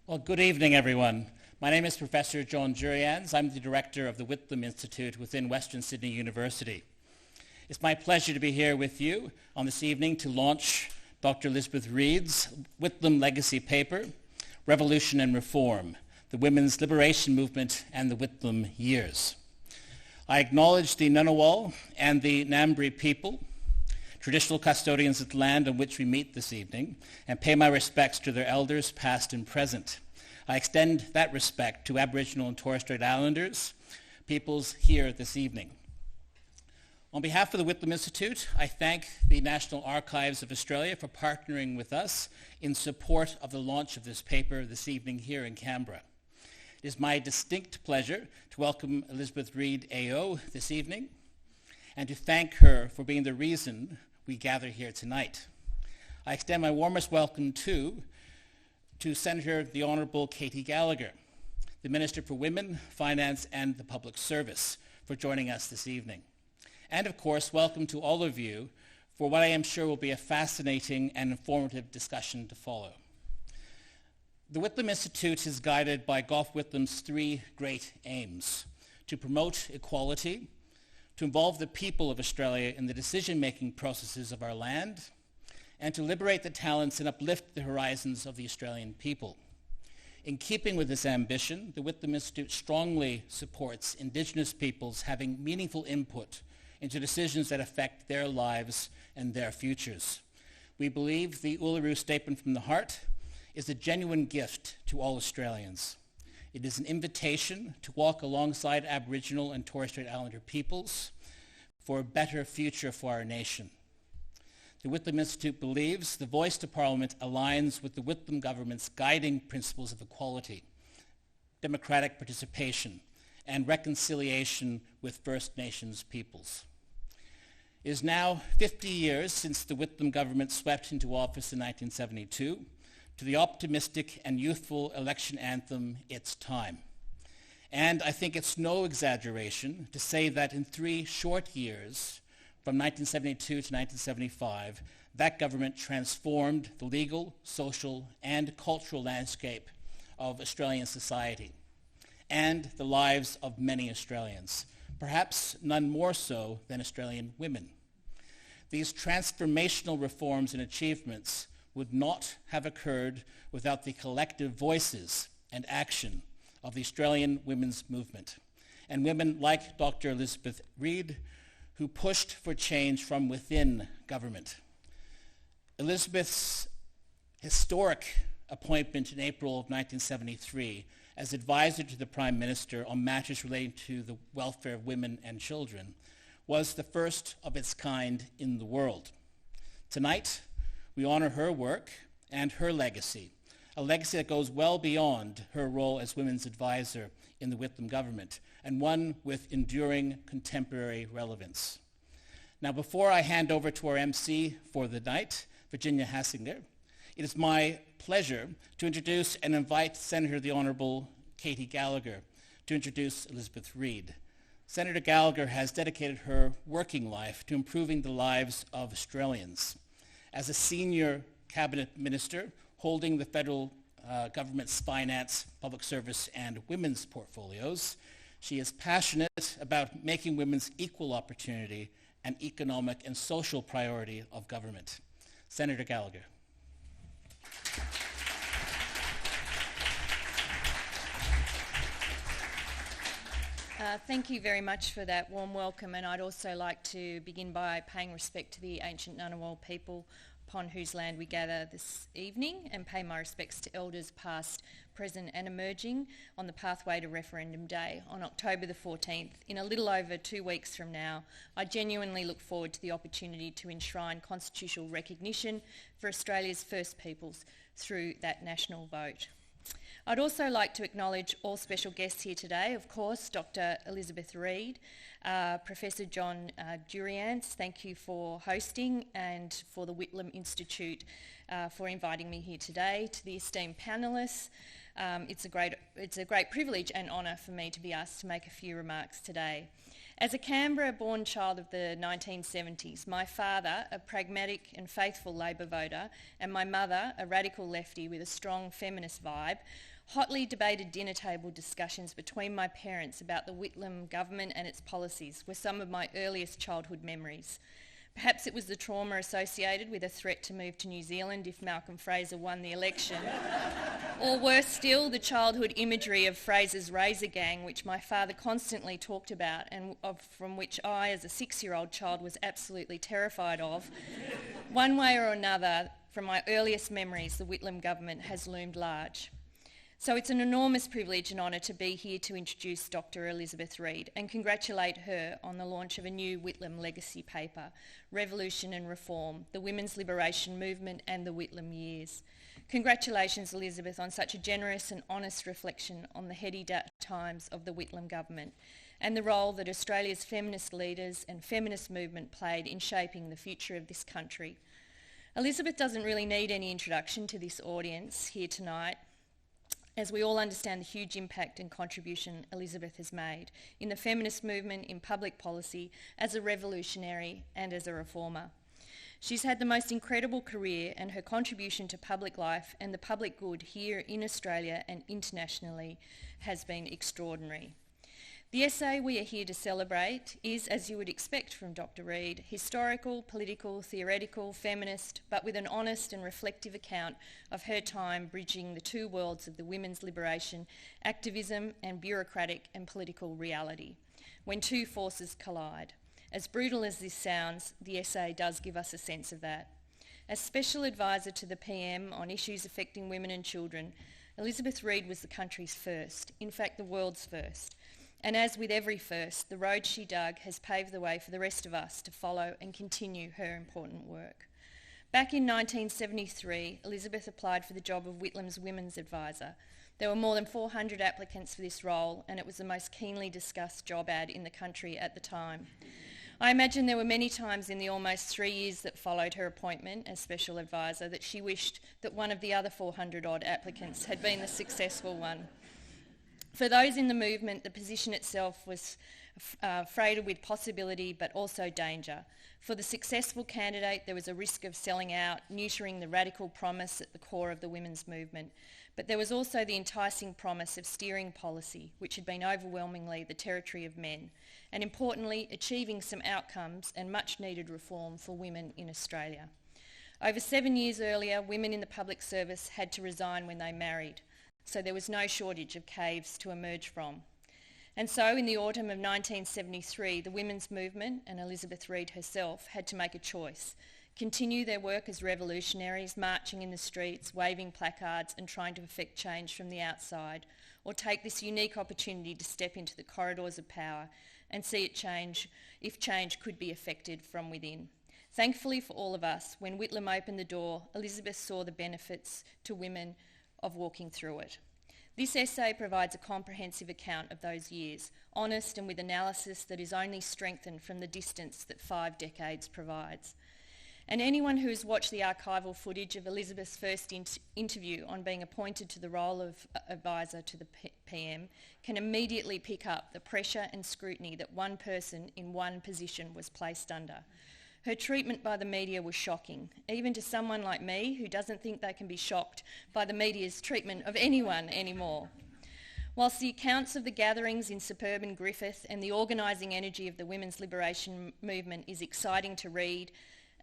Well, good evening, everyone. My name is Professor John Jurians. I'm the director of the Whitlam Institute within Western Sydney University. It's my pleasure to be here with you on this evening to launch Dr Elizabeth Reid's Whitlam Legacy paper, Revolution and Reform, the Women's Liberation Movement and the Whitlam Years. I acknowledge the Ngunnawal and the Ngambri people, traditional custodians of the land on which we meet this evening, and pay my respects to their elders past and present. I extend that respect to Aboriginal and Torres Strait Islanders peoples here this evening. On behalf of the Whitlam Institute, I thank the National Archives of Australia for partnering with us in support of the launch of this paper this evening here in Canberra. It is my distinct pleasure to welcome Elizabeth Reid AO this evening and to thank her for being the reason we gather here tonight. I extend my warmest welcome to Senator the Honourable Katy Gallagher, the Minister for Women, Finance and the Public Service, for joining us this evening. And of course, welcome to all of you for what I am sure will be a fascinating and informative discussion to follow. The Whitlam Institute is guided by Gough Whitlam's three great aims: to promote equality, to involve the people of Australia in the decision-making processes of our land, and to liberate the talents and uplift the horizons of the Australian people. In keeping with this ambition, the Whitlam Institute strongly supports Indigenous peoples having meaningful input into decisions that affect their lives and their futures. We believe the Uluru Statement from the Heart is a genuine gift to all Australians. It is an invitation to walk alongside Aboriginal and Torres Strait Islander peoples for a better future for our nation. The Whitlam Institute believes the voice to Parliament aligns with the Whitlam government's guiding principles of equality, democratic participation, and reconciliation with First Nations peoples. It is now 50 years since the Whitlam government swept into office in 1972 to the optimistic and youthful election anthem, "It's Time." And I think it's no exaggeration to say that in 3 short years, from 1972 to 1975, that government transformed the legal, social, and cultural landscape of Australian society and the lives of many Australians, perhaps none more so than Australian women. These transformational reforms and achievements would not have occurred without the collective voices and action of the Australian women's movement, and women like Dr Elizabeth Reid, who pushed for change from within government. Elizabeth's historic appointment in April of 1973 as advisor to the Prime Minister on matters relating to the welfare of women and children was the first of its kind in the world. Tonight, we honor her work and her legacy, a legacy that goes well beyond her role as women's advisor in the Whitlam government, and one with enduring contemporary relevance. Now, before I hand over to our MC for the night, Virginia Haussegger, it is my pleasure to introduce and invite Senator the Honourable Katy Gallagher to introduce Elizabeth Reid. Senator Gallagher has dedicated her working life to improving the lives of Australians. As a senior cabinet minister holding the federal government's finance, public service, and women's portfolios, she is passionate about making women's equal opportunity an economic and social priority of government. Senator Gallagher. Thank you very much for that warm welcome, and I'd also like to begin by paying respect to the ancient Ngunnawal people upon whose land we gather this evening, and pay my respects to elders past, present and emerging on the pathway to Referendum Day on October the 14th. In a little over 2 weeks from now, I genuinely look forward to the opportunity to enshrine constitutional recognition for Australia's First Peoples through that national vote. I'd also like to acknowledge all special guests here today. Of course, Dr Elizabeth Reid, Professor John Jurians, thank you for hosting, and for the Whitlam Institute for inviting me here today. To the esteemed panellists, it's a great privilege and honour for me to be asked to make a few remarks today. As a Canberra-born child of the 1970s, my father, a pragmatic and faithful Labor voter, and my mother, a radical lefty with a strong feminist vibe, Hotly debated dinner table discussions between my parents about the Whitlam government and its policies were some of my earliest childhood memories. Perhaps it was the trauma associated with a threat to move to New Zealand if Malcolm Fraser won the election. Or worse still, the childhood imagery of Fraser's razor gang, which my father constantly talked about and from which I, as a 6-year-old child, was absolutely terrified of. One way or another, from my earliest memories, the Whitlam government has loomed large. So it's an enormous privilege and honour to be here to introduce Dr Elizabeth Reid and congratulate her on the launch of a new Whitlam legacy paper, Revolution and Reform, the Women's Liberation Movement and the Whitlam Years. Congratulations, Elizabeth, on such a generous and honest reflection on the heady times of the Whitlam government and the role that Australia's feminist leaders and feminist movement played in shaping the future of this country. Elizabeth doesn't really need any introduction to this audience here tonight, as we all understand the huge impact and contribution Elizabeth has made in the feminist movement, in public policy, as a revolutionary and as a reformer. She's had the most incredible career, and her contribution to public life and the public good here in Australia and internationally has been extraordinary. The essay we are here to celebrate is, as you would expect from Dr Reid, historical, political, theoretical, feminist, but with an honest and reflective account of her time bridging the two worlds of the women's liberation, activism and bureaucratic and political reality, when two forces collide. As brutal as this sounds, the essay does give us a sense of that. As Special Advisor to the PM on issues affecting women and children, Elizabeth Reid was the country's first, in fact the world's first. And as with every first, the road she dug has paved the way for the rest of us to follow and continue her important work. Back in 1973, Elizabeth applied for the job of Whitlam's Women's Advisor. There were more than 400 applicants for this role, and it was the most keenly discussed job ad in the country at the time. I imagine there were many times in the almost 3 years that followed her appointment as Special Advisor that she wished that one of the other 400-odd applicants had been the successful one. For those in the movement, the position itself was freighted with possibility but also danger. For the successful candidate, there was a risk of selling out, neutering the radical promise at the core of the women's movement. But there was also the enticing promise of steering policy, which had been overwhelmingly the territory of men, and importantly, achieving some outcomes and much needed reform for women in Australia. Over 7 years earlier, women in the public service had to resign when they married, so there was no shortage of caves to emerge from. And so in the autumn of 1973, the women's movement and Elizabeth Reid herself had to make a choice: continue their work as revolutionaries, marching in the streets, waving placards and trying to effect change from the outside, or take this unique opportunity to step into the corridors of power and see it change if change could be effected from within. Thankfully for all of us, when Whitlam opened the door, Elizabeth saw the benefits to women of walking through it. This essay provides a comprehensive account of those years, honest and with analysis that is only strengthened from the distance that 5 decades provides. And anyone who has watched the archival footage of Elizabeth's first interview on being appointed to the role of advisor to the PM can immediately pick up the pressure and scrutiny that one person in one position was placed under. Her treatment by the media was shocking, even to someone like me who doesn't think they can be shocked by the media's treatment of anyone anymore. Whilst the accounts of the gatherings in suburban Griffith and the organising energy of the women's liberation movement is exciting to read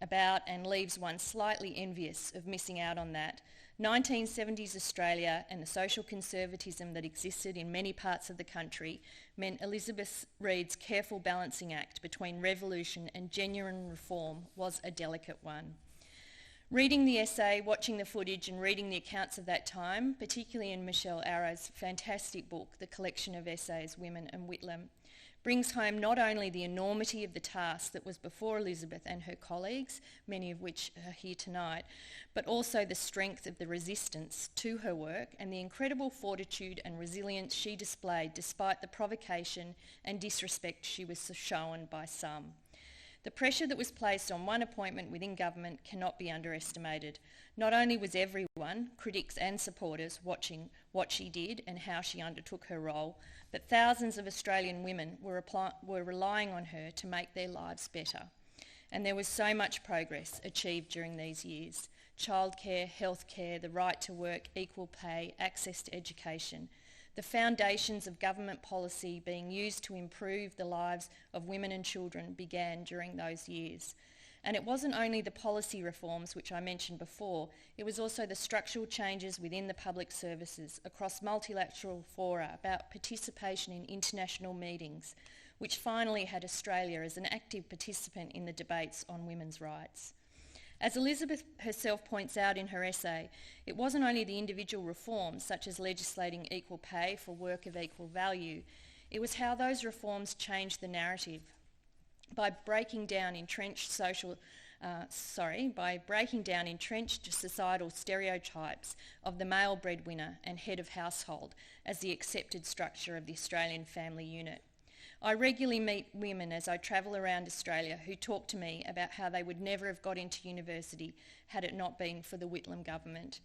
about and leaves one slightly envious of missing out on that, 1970s Australia and the social conservatism that existed in many parts of the country meant Elizabeth Reid's careful balancing act between revolution and genuine reform was a delicate one. Reading the essay, watching the footage and reading the accounts of that time, particularly in Michelle Arrow's fantastic book, The Collection of Essays, Women and Whitlam, brings home not only the enormity of the task that was before Elizabeth and her colleagues, many of which are here tonight, but also the strength of the resistance to her work and the incredible fortitude and resilience she displayed despite the provocation and disrespect she was shown by some. The pressure that was placed on one appointment within government cannot be underestimated. Not only was everyone, critics and supporters, watching what she did and how she undertook her role, but thousands of Australian women were relying on her to make their lives better. and there was so much progress achieved during these years. Childcare, healthcare, the right to work, equal pay, access to education. The foundations of government policy being used to improve the lives of women and children began during those years. And it wasn't only the policy reforms, which I mentioned before, it was also the structural changes within the public services across multilateral fora about participation in international meetings, which finally had Australia as an active participant in the debates on women's rights. As Elizabeth herself points out in her essay, it wasn't only the individual reforms, such as legislating equal pay for work of equal value, it was how those reforms changed the narrative by breaking down entrenched societal stereotypes of the male breadwinner and head of household as the accepted structure of the Australian family unit. I regularly meet women as I travel around Australia who talk to me about how they would never have got into university had it not been for the Whitlam government,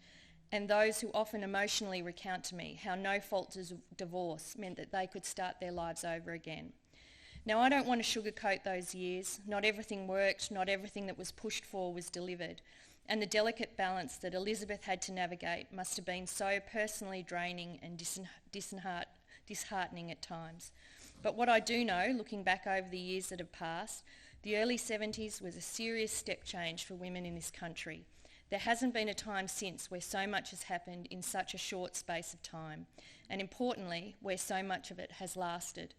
and those who often emotionally recount to me how no-fault divorce meant that they could start their lives over again. Now, I don't want to sugarcoat those years. Not everything worked, not everything that was pushed for was delivered, and the delicate balance that Elizabeth had to navigate must have been so personally draining and disheartening at times. But what I do know, looking back over the years that have passed, the early 70s was a serious step change for women in this country. There hasn't been a time since where so much has happened in such a short space of time, and importantly, where so much of it has lasted.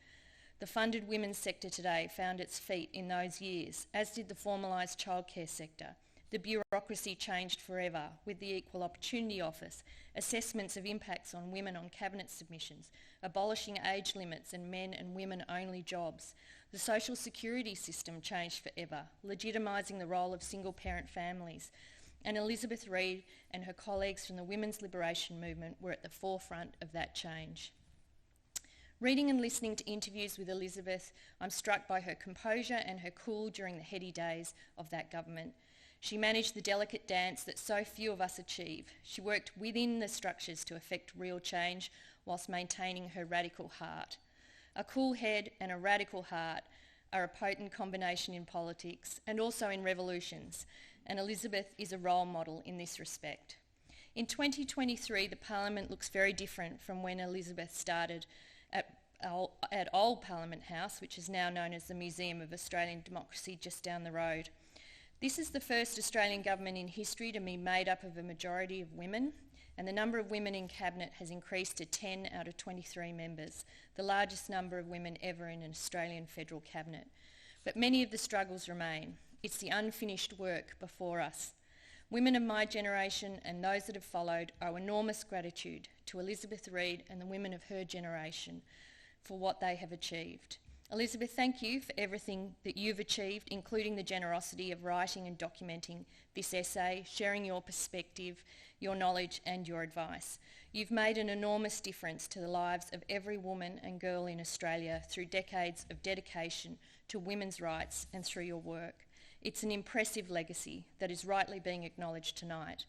The funded women's sector today found its feet in those years, as did the formalised childcare sector. The bureaucracy changed forever with the Equal Opportunity Office, assessments of impacts on women on cabinet submissions, abolishing age limits and men and women only jobs. The social security system changed forever, legitimising the role of single parent families. And Elizabeth Reid and her colleagues from the women's liberation movement were at the forefront of that change. Reading and listening to interviews with Elizabeth, I'm struck by her composure and her cool during the heady days of that government. She managed the delicate dance that so few of us achieve. She worked within the structures to effect real change whilst maintaining her radical heart. A cool head and a radical heart are a potent combination in politics and also in revolutions, and Elizabeth is a role model in this respect. In 2023, the Parliament looks very different from when Elizabeth started at Old Parliament House, which is now known as the Museum of Australian Democracy, just down the road. This is the first Australian government in history to be made up of a majority of women, and the number of women in Cabinet has increased to 10 out of 23 members, the largest number of women ever in an Australian federal cabinet. But many of the struggles remain. It's the unfinished work before us. Women of my generation and those that have followed owe enormous gratitude to Elizabeth Reid and the women of her generation for what they have achieved. Elizabeth, thank you for everything that you've achieved, including the generosity of writing and documenting this essay, sharing your perspective, your knowledge and your advice. You've made an enormous difference to the lives of every woman and girl in Australia through decades of dedication to women's rights and through your work. It's an impressive legacy that is rightly being acknowledged tonight.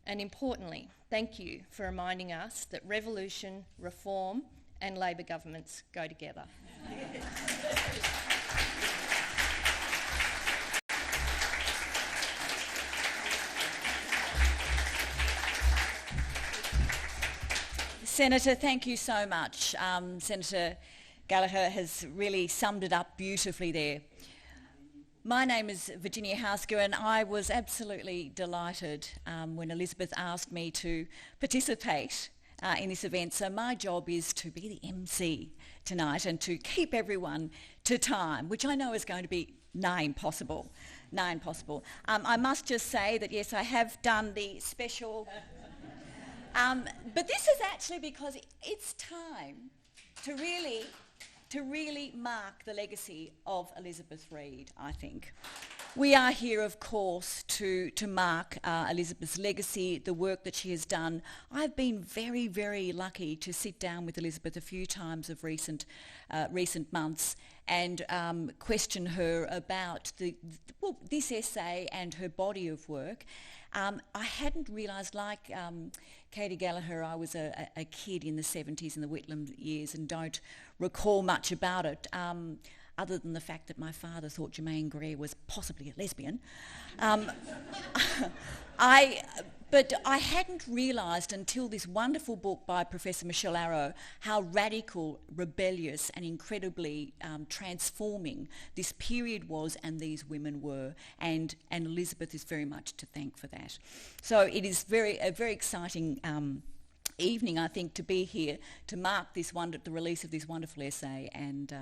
And importantly, thank you for reminding us that revolution, reform and Labor governments go together. Senator, thank you so much. Senator Gallagher has really summed it up beautifully there. My name is Virginia Haussegger, and I was absolutely delighted when Elizabeth asked me to participate in this event. So my job is to be the MC tonight and to keep everyone to time, which I know is going to be nigh impossible. I must just say that, yes, I have done the special... but this is actually because it's time to really mark the legacy of Elizabeth Reid, I think. We are here, of course, to mark Elizabeth's legacy, the work that she has done. I've been very, very lucky to sit down with Elizabeth a few times of recent months and question her about this essay and her body of work. I hadn't realised, like Katy Gallagher, I was a kid in the 70s in the Whitlam years and don't recall much about it. other than the fact that my father thought Germaine Greer was possibly a lesbian. But I hadn't realised until this wonderful book by Professor Michelle Arrow how radical, rebellious and incredibly transforming this period was and these women were, and Elizabeth is very much to thank for that. So it is a very exciting evening, I think, to be here to mark the release of this wonderful essay and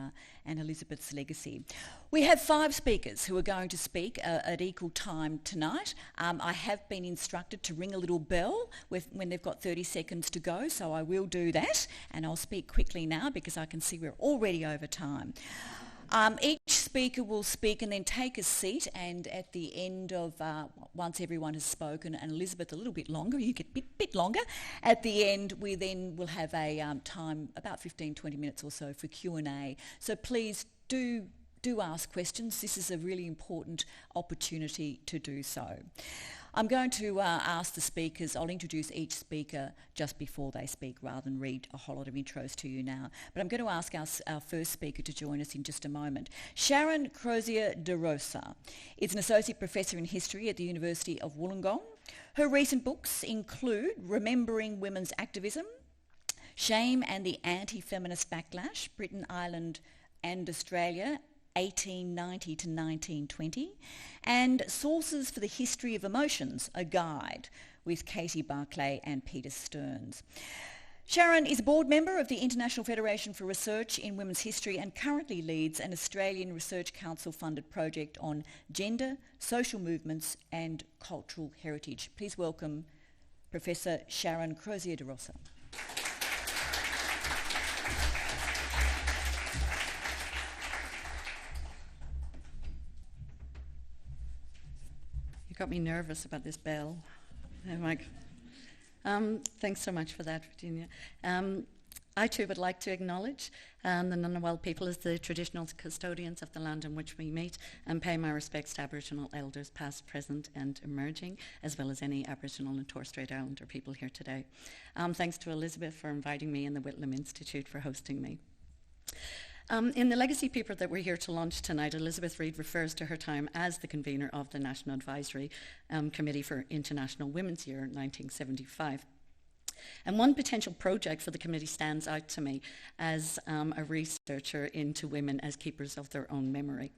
Elizabeth's legacy. We have 5 speakers who are going to speak at equal time tonight. I have been instructed to ring a little bell when they've got 30 seconds to go, so I will do that, and I'll speak quickly now because I can see we're already over time. Each speaker will speak and then take a seat, and at the end of, once everyone has spoken, and Elizabeth a little bit longer, you get a bit longer, at the end we then will have a time, about 15-20 minutes or so for Q&A. So please do ask questions. This is a really important opportunity to do so. I'm going to ask the speakers, I'll introduce each speaker just before they speak rather than read a whole lot of intros to you now. But I'm going to ask our first speaker to join us in just a moment. Sharon Crozier-De Rosa is an Associate Professor in History at the University of Wollongong. Her recent books include Remembering Women's Activism, Shame and the Anti-Feminist Backlash, Britain, Ireland and Australia, 1890 to 1920, and Sources for the History of Emotions, a guide, with Katie Barclay and Peter Stearns. Sharon is a board member of the International Federation for Research in Women's History and currently leads an Australian Research Council-funded project on gender, social movements and cultural heritage. Please welcome Professor Sharon Crozier-De Rosa. Got me nervous about this bell. I'm like, thanks so much for that, Virginia. I too would like to acknowledge the Ngunnawal people as the traditional custodians of the land on which we meet, and pay my respects to Aboriginal elders past, present and emerging, as well as any Aboriginal and Torres Strait Islander people here today. Thanks to Elizabeth for inviting me and the Whitlam Institute for hosting me. In the legacy paper that we're here to launch tonight, Elizabeth Reid refers to her time as the convener of the National Advisory Committee for International Women's Year 1975. And one potential project for the committee stands out to me as a researcher into women as keepers of their own memory.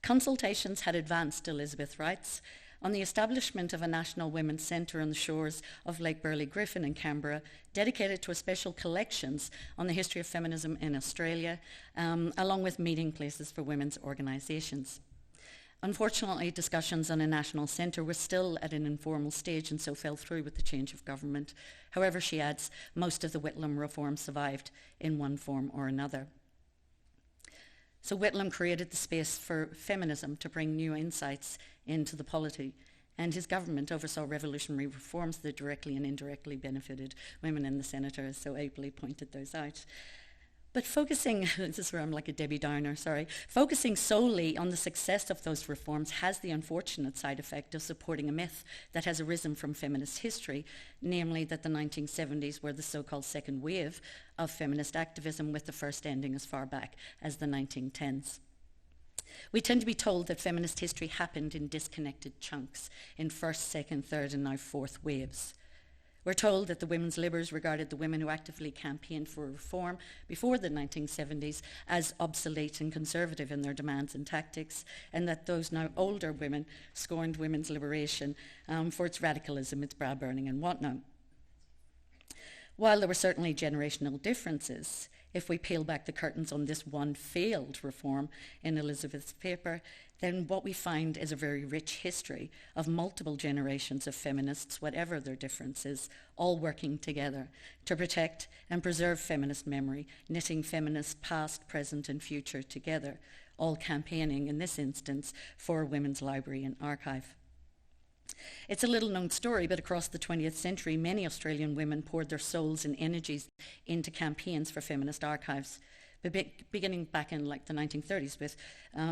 Consultations had advanced, Elizabeth writes, on the establishment of a National Women's Centre on the shores of Lake Burley Griffin in Canberra, dedicated to a special collections on the history of feminism in Australia, along with meeting places for women's organisations. Unfortunately, discussions on a national centre were still at an informal stage and so fell through with the change of government. However, she adds, most of the Whitlam reforms survived in one form or another. So Whitlam created the space for feminism to bring new insights into the polity, and his government oversaw revolutionary reforms that directly and indirectly benefited women, and the senator has so ably pointed those out. But focusing, this is where I'm like a Debbie Downer, focusing solely on the success of those reforms has the unfortunate side effect of supporting a myth that has arisen from feminist history, namely that the 1970s were the so-called second wave of feminist activism, with the first ending as far back as the 1910s. We tend to be told that feminist history happened in disconnected chunks, in first, second, third, and now fourth waves. We're told that the women's libbers regarded the women who actively campaigned for reform before the 1970s as obsolete and conservative in their demands and tactics, and that those now older women scorned women's liberation for its radicalism, its brow burning and whatnot. While there were certainly generational differences, if we peel back the curtains on this one failed reform in Elizabeth's paper, then what we find is a very rich history of multiple generations of feminists, whatever their differences, all working together to protect and preserve feminist memory, knitting feminist past, present and future together, all campaigning, in this instance, for a women's library and archive. It's a little-known story, but across the 20th century, many Australian women poured their souls and energies into campaigns for feminist archives, beginning back in the 1930s with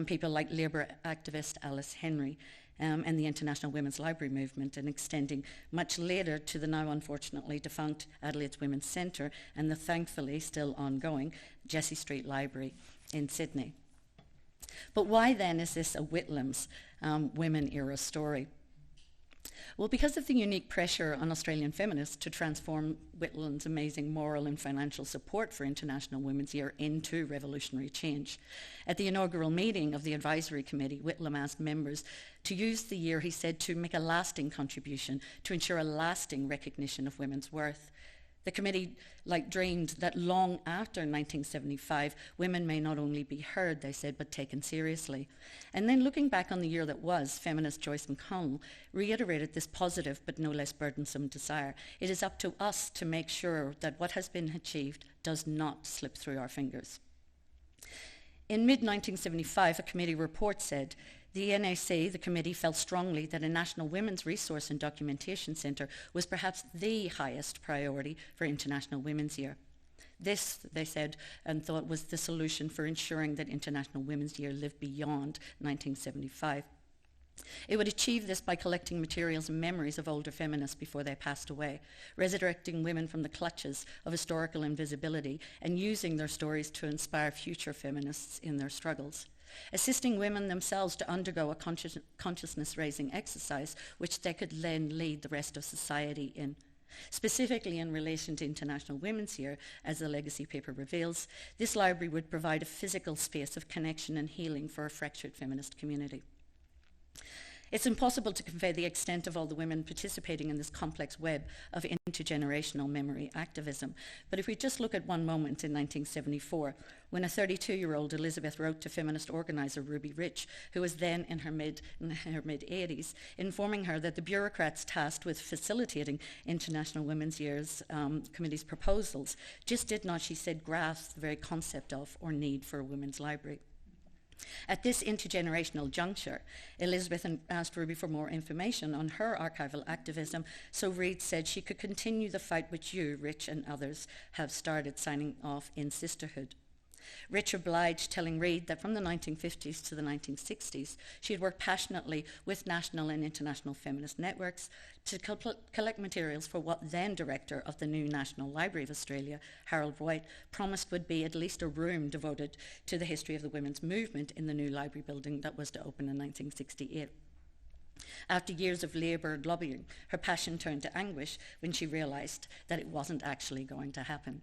people like Labour activist Alice Henry and the International Women's Library movement, and extending much later to the now unfortunately defunct Adelaide's Women's Centre and the thankfully still ongoing Jessie Street Library in Sydney. But why then is this a Whitlam's women era story? Well, because of the unique pressure on Australian feminists to transform Whitlam's amazing moral and financial support for International Women's Year into revolutionary change. At the inaugural meeting of the advisory committee, Whitlam asked members to use the year, he said, to make a lasting contribution, to ensure a lasting recognition of women's worth. The committee dreamed that long after 1975, women may not only be heard, they said, but taken seriously. And then looking back on the year that was, feminist Joyce McConnell reiterated this positive but no less burdensome desire. It is up to us to make sure that what has been achieved does not slip through our fingers. In mid-1975, a committee report said, the NAC, the committee, felt strongly that a National Women's Resource and Documentation Centre was perhaps the highest priority for International Women's Year. This, they said and thought, was the solution for ensuring that International Women's Year lived beyond 1975. It would achieve this by collecting materials and memories of older feminists before they passed away, resurrecting women from the clutches of historical invisibility and using their stories to inspire future feminists in their struggles. Assisting women themselves to undergo a consciousness-raising exercise which they could then lead the rest of society in. Specifically in relation to International Women's Year, as the legacy paper reveals, this library would provide a physical space of connection and healing for a fractured feminist community. It's impossible to convey the extent of all the women participating in this complex web of intergenerational memory activism. But if we just look at one moment in 1974, when a 32-year-old Elizabeth wrote to feminist organizer Ruby Rich, who was then in her mid-80s, informing her that the bureaucrats tasked with facilitating International Women's Year's committee's proposals just did not, she said, grasp the very concept of or need for a women's library. At this intergenerational juncture, Elizabeth asked Ruby for more information on her archival activism, so Reid said she could continue the fight which you, Rich, and others have started, signing off in sisterhood. Rich obliged, telling Reid that from the 1950s to the 1960s, she had worked passionately with national and international feminist networks to collect materials for what then director of the new National Library of Australia, Harold White, promised would be at least a room devoted to the history of the women's movement in the new library building that was to open in 1968. After years of labour and lobbying, her passion turned to anguish when she realised that it wasn't actually going to happen.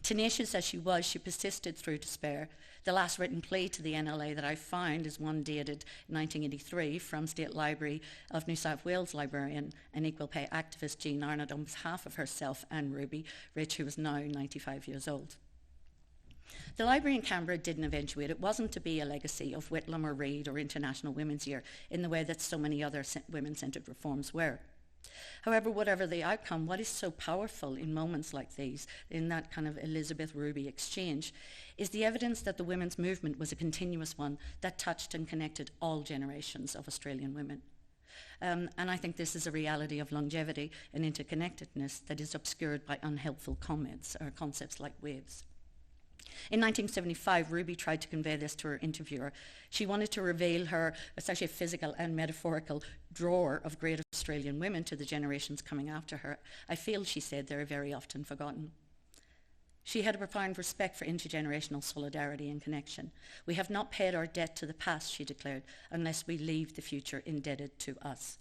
Tenacious as she was, she persisted through despair. The last written plea to the NLA that I found is one dated 1983 from State Library of New South Wales librarian and equal pay activist Jean Arnott on behalf of herself and Ruby Rich, who was now 95 years old. The library in Canberra didn't eventuate. It wasn't to be a legacy of Whitlam or Reid or International Women's Year in the way that so many other women-centred reforms were. However, whatever the outcome, what is so powerful in moments like these, in that kind of Elizabeth-Ruby exchange, is the evidence that the women's movement was a continuous one that touched and connected all generations of Australian women. And I think this is a reality of longevity and interconnectedness that is obscured by unhelpful comments or concepts like waves. In 1975, Ruby tried to convey this to her interviewer. She wanted to reveal her, essentially a physical and metaphorical drawer of great Australian women to the generations coming after her. I feel, she said, they're very often forgotten. She had a profound respect for intergenerational solidarity and connection. We have not paid our debt to the past, she declared, unless we leave the future indebted to us.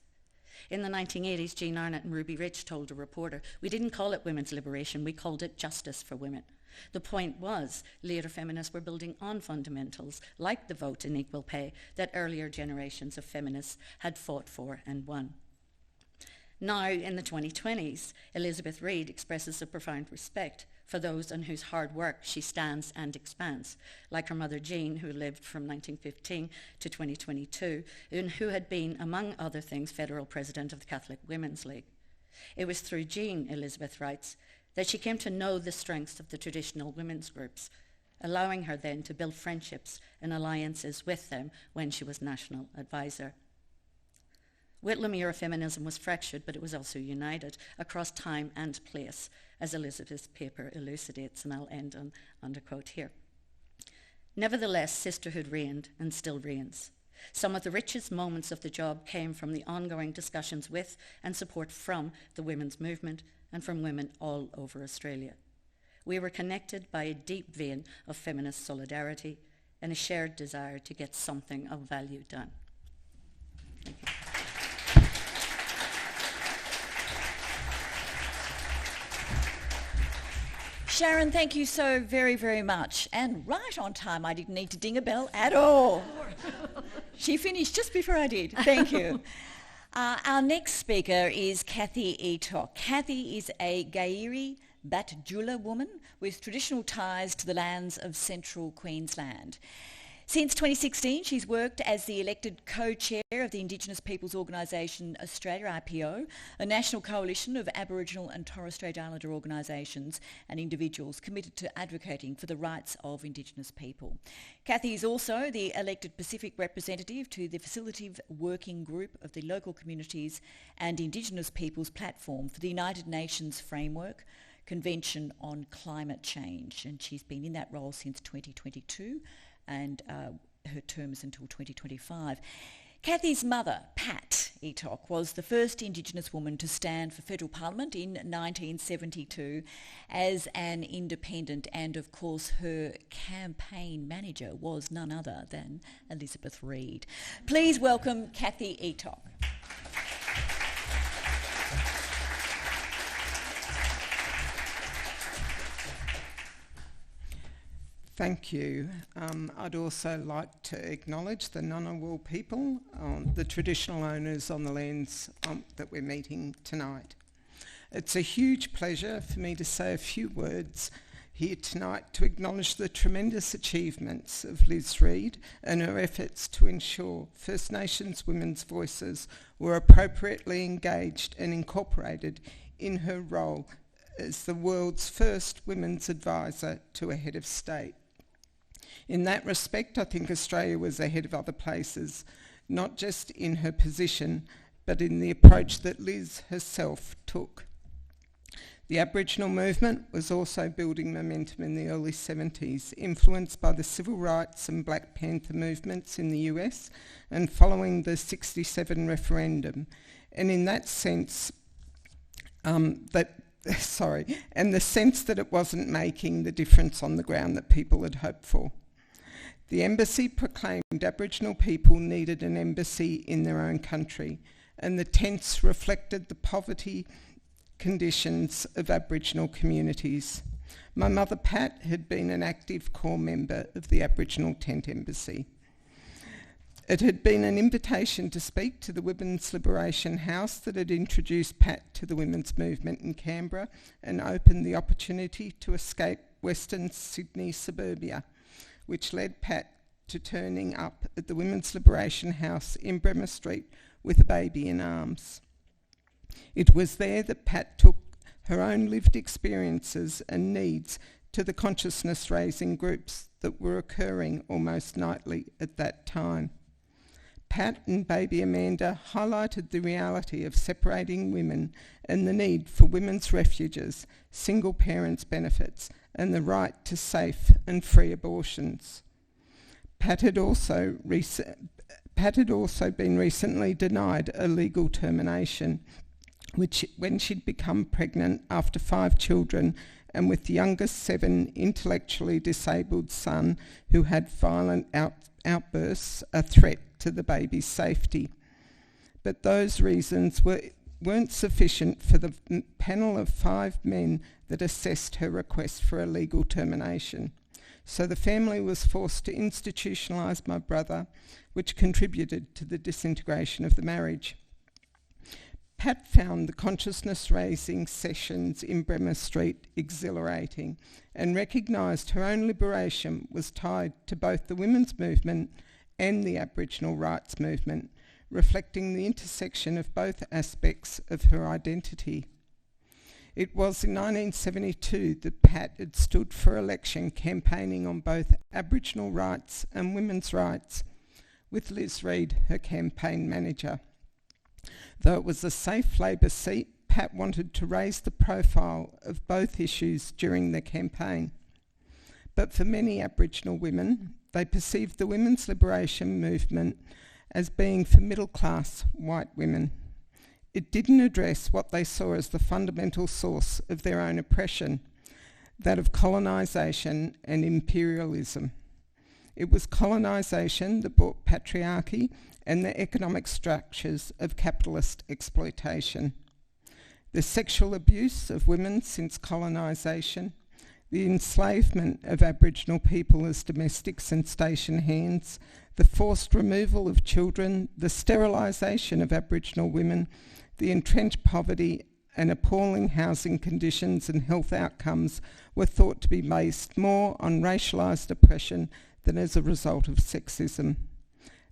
In the 1980s, Jean Arnott and Ruby Rich told a reporter, we didn't call it women's liberation, we called it justice for women. The point was, later feminists were building on fundamentals, like the vote and equal pay, that earlier generations of feminists had fought for and won. Now, in the 2020s, Elizabeth Reid expresses a profound respect for those on whose hard work she stands and expands, like her mother Jean, who lived from 1915 to 2022, and who had been, among other things, federal president of the Catholic Women's League. It was through Jean, Elizabeth writes, that she came to know the strengths of the traditional women's groups, allowing her then to build friendships and alliances with them when she was national advisor. Whitlam era feminism was fractured, but it was also united across time and place, as Elizabeth's paper elucidates, and I'll end on underquote here. Nevertheless, sisterhood reigned and still reigns. Some of the richest moments of the job came from the ongoing discussions with and support from the women's movement and from women all over Australia. We were connected by a deep vein of feminist solidarity and a shared desire to get something of value done. Thank you. Sharon, thank you so very, very much. And right on time, I didn't need to ding a bell at all. She finished just before I did. Thank you. Our next speaker is Cathy Eatock. Cathy is a Gairi Batjula woman with traditional ties to the lands of central Queensland. Since 2016, she's worked as the elected co-chair of the Indigenous Peoples Organisation Australia, IPO, a national coalition of Aboriginal and Torres Strait Islander organisations and individuals committed to advocating for the rights of Indigenous people. Cathy is also the elected Pacific representative to the Facilitative Working Group of the Local Communities and Indigenous Peoples Platform for the United Nations Framework Convention on Climate Change, and she's been in that role since 2022. And her term is until 2025. Cathy's mother, Pat Eatock, was the first Indigenous woman to stand for federal parliament in 1972 as an independent, and of course her campaign manager was none other than Elizabeth Reid. Please welcome Cathy Eatock. Thank you. I'd also like to acknowledge the Ngunnawal people, the traditional owners on the lands that we're meeting tonight. It's a huge pleasure for me to say a few words here tonight to acknowledge the tremendous achievements of Liz Reid and her efforts to ensure First Nations women's voices were appropriately engaged and incorporated in her role as the world's first women's advisor to a head of state. In that respect, I think Australia was ahead of other places, not just in her position, but in the approach that Liz herself took. The Aboriginal movement was also building momentum in the early 70s, influenced by the civil rights and Black Panther movements in the US and following the 67 referendum. And in that sense, and the sense that it wasn't making the difference on the ground that people had hoped for. The embassy proclaimed Aboriginal people needed an embassy in their own country, and the tents reflected the poverty conditions of Aboriginal communities. My mother, Pat, had been an active core member of the Aboriginal Tent Embassy. It had been an invitation to speak to the Women's Liberation House that had introduced Pat to the women's movement in Canberra and opened the opportunity to escape Western Sydney suburbia, which led Pat to turning up at the Women's Liberation House in Bremer Street with a baby in arms. It was there that Pat took her own lived experiences and needs to the consciousness-raising groups that were occurring almost nightly at that time. Pat and baby Amanda highlighted the reality of separating women and the need for women's refuges, single parents' benefits, and the right to safe and free abortions. Pat had also been recently denied a legal termination, which when she'd become pregnant after 5 children and with the youngest 7 intellectually disabled son who had violent outbursts, a threat to the baby's safety. But those reasons weren't sufficient for the panel of 5 men that assessed her request for a legal termination. So the family was forced to institutionalise my brother, which contributed to the disintegration of the marriage. Pat found the consciousness-raising sessions in Bremer Street exhilarating and recognised her own liberation was tied to both the women's movement and the Aboriginal rights movement, reflecting the intersection of both aspects of her identity. It was in 1972 that Pat had stood for election campaigning on both Aboriginal rights and women's rights, with Liz Reid, her campaign manager. Though it was a safe Labor seat, Pat wanted to raise the profile of both issues during the campaign. But for many Aboriginal women, they perceived the women's liberation movement as being for middle-class white women. It didn't address what they saw as the fundamental source of their own oppression, that of colonisation and imperialism. It was colonisation that brought patriarchy and the economic structures of capitalist exploitation. The sexual abuse of women since colonisation, the enslavement of Aboriginal people as domestics and station hands, the forced removal of children, the sterilisation of Aboriginal women, the entrenched poverty and appalling housing conditions and health outcomes were thought to be based more on racialised oppression than as a result of sexism.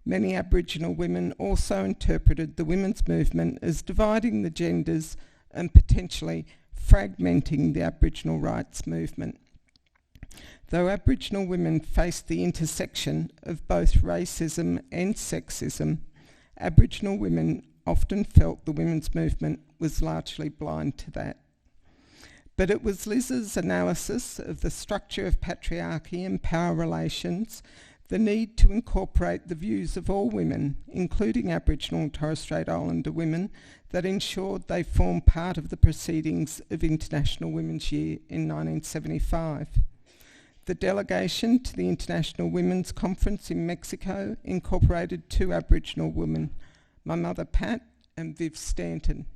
Many Aboriginal women also interpreted the women's movement as dividing the genders and potentially fragmenting the Aboriginal rights movement. Though Aboriginal women faced the intersection of both racism and sexism, Aboriginal women often felt the women's movement was largely blind to that. But it was Liz's analysis of the structure of patriarchy and power relations, the need to incorporate the views of all women, including Aboriginal and Torres Strait Islander women, that ensured they formed part of the proceedings of International Women's Year in 1975. The delegation to the International Women's Conference in Mexico incorporated 2 Aboriginal women, my mother Pat and Viv Stanton.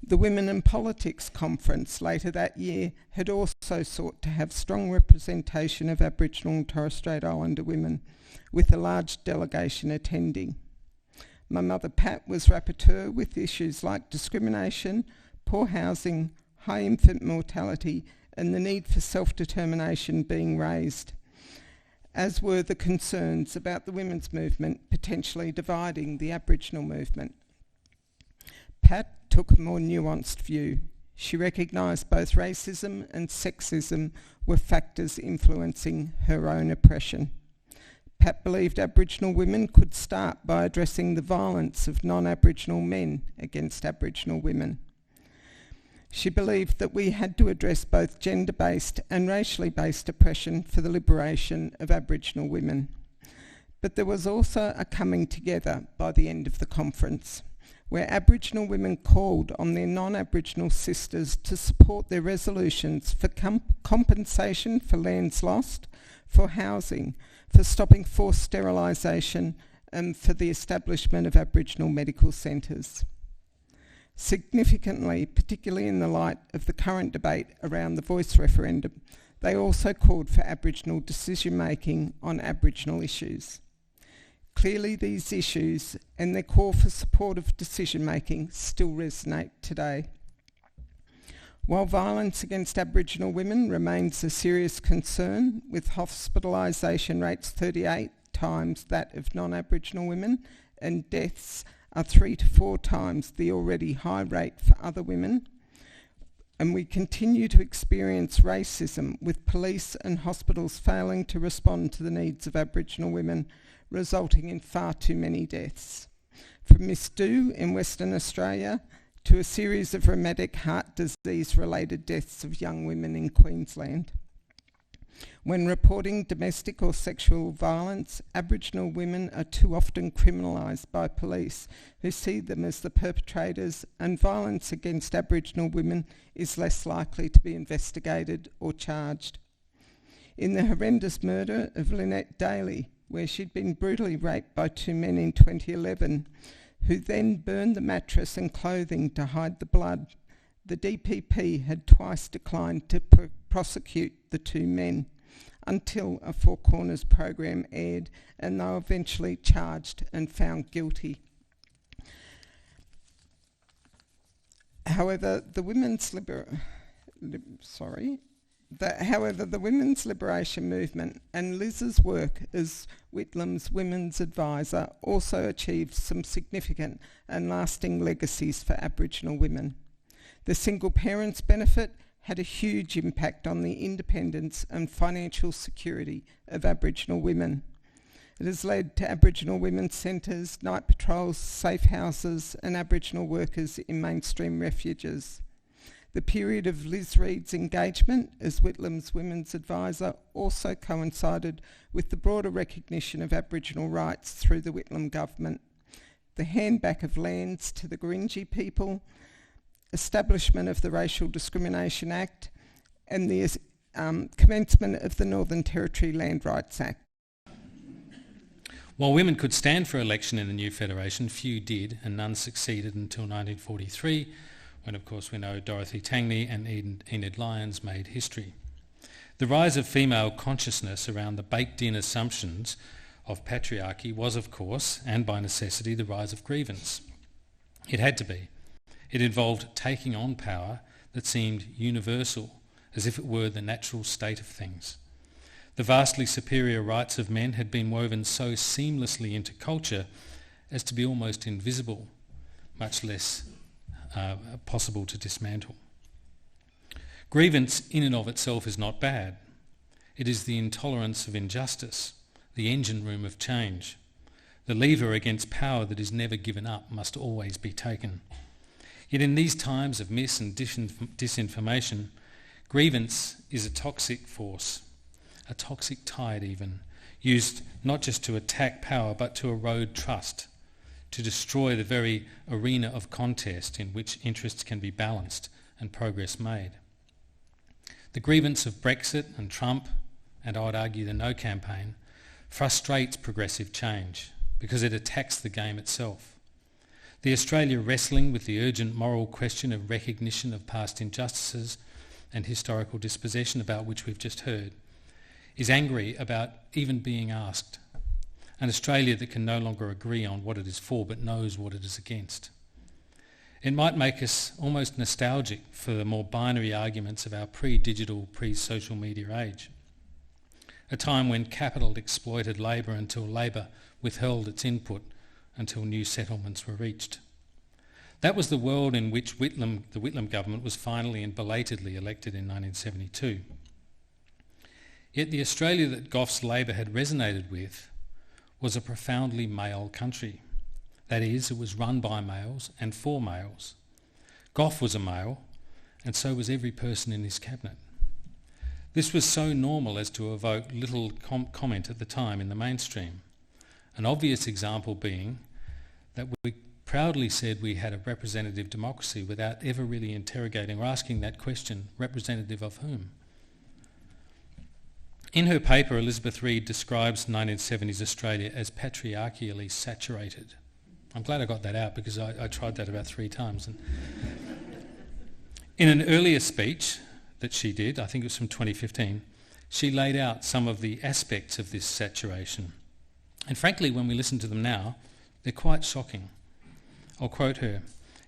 The Women in Politics Conference later that year had also sought to have strong representation of Aboriginal and Torres Strait Islander women, with a large delegation attending. My mother Pat was rapporteur with issues like discrimination, poor housing, high infant mortality and the need for self-determination being raised, as were the concerns about the women's movement potentially dividing the Aboriginal movement. Pat took a more nuanced view. She recognised both racism and sexism were factors influencing her own oppression. Pat believed Aboriginal women could start by addressing the violence of non-Aboriginal men against Aboriginal women. She believed that we had to address both gender-based and racially based oppression for the liberation of Aboriginal women. But there was also a coming together by the end of the conference, where Aboriginal women called on their non-Aboriginal sisters to support their resolutions for compensation for lands lost, for housing, for stopping forced sterilisation, and for the establishment of Aboriginal medical centres. Significantly, particularly in the light of the current debate around the voice referendum, they also called for Aboriginal decision-making on Aboriginal issues. Clearly, these issues and their call for supportive decision-making still resonate today. While violence against Aboriginal women remains a serious concern, with hospitalisation rates 38 times that of non-Aboriginal women and deaths are 3 to 4 times the already high rate for other women, and we continue to experience racism with police and hospitals failing to respond to the needs of Aboriginal women, resulting in far too many deaths. From Miss Do in Western Australia to a series of rheumatic heart disease-related deaths of young women in Queensland. When reporting domestic or sexual violence, Aboriginal women are too often criminalised by police, who see them as the perpetrators, and violence against Aboriginal women is less likely to be investigated or charged. In the horrendous murder of Lynette Daly, where she'd been brutally raped by 2 men in 2011, who then burned the mattress and clothing to hide the blood, the DPP had twice declined to prosecute the 2 men until a Four Corners program aired, and they were eventually charged and found guilty. However, the women's liberation movement and Liz's work as Whitlam's women's advisor also achieved some significant and lasting legacies for Aboriginal women. The single parents benefit had a huge impact on the independence and financial security of Aboriginal women. It has led to Aboriginal women's centres, night patrols, safe houses and Aboriginal workers in mainstream refuges. The period of Liz Reid's engagement as Whitlam's women's advisor also coincided with the broader recognition of Aboriginal rights through the Whitlam government, the handback of lands to the Gurindji people, establishment of the Racial Discrimination Act, and the commencement of the Northern Territory Land Rights Act. While women could stand for election in the new federation, few did, and none succeeded until 1943, when of course we know Dorothy Tangney and Enid Lyons made history. The rise of female consciousness around the baked-in assumptions of patriarchy was, of course, and by necessity, the rise of grievance. It had to be. It involved taking on power that seemed universal, as if it were the natural state of things. The vastly superior rights of men had been woven so seamlessly into culture as to be almost invisible, much less possible to dismantle. Grievance in and of itself is not bad. It is the intolerance of injustice, the engine room of change. The lever against power that is never given up must always be taken. Yet in these times of mis- and disinformation, grievance is a toxic force, a toxic tide even, used not just to attack power but to erode trust, to destroy the very arena of contest in which interests can be balanced and progress made. The grievance of Brexit and Trump, and I would argue the No campaign, frustrates progressive change because it attacks the game itself. The Australia wrestling with the urgent moral question of recognition of past injustices and historical dispossession about which we've just heard is angry about even being asked. An Australia that can no longer agree on what it is for but knows what it is against. It might make us almost nostalgic for the more binary arguments of our pre-digital, pre-social media age. A time when capital exploited labour until labour withheld its input until new settlements were reached. That was the world in which the Whitlam government was finally and belatedly elected in 1972. Yet the Australia that Gough's Labor had resonated with was a profoundly male country. That is, it was run by males and for males. Gough was a male, and so was every person in his cabinet. This was so normal as to evoke little comment at the time in the mainstream. An obvious example being that we proudly said we had a representative democracy without ever really interrogating or asking that question, representative of whom? In her paper, Elizabeth Reid describes 1970s Australia as patriarchally saturated. I'm glad I got that out because I tried that about 3 times. And in an earlier speech that she did, I think it was from 2015, she laid out some of the aspects of this saturation. And frankly, when we listen to them now, they're quite shocking. I'll quote her.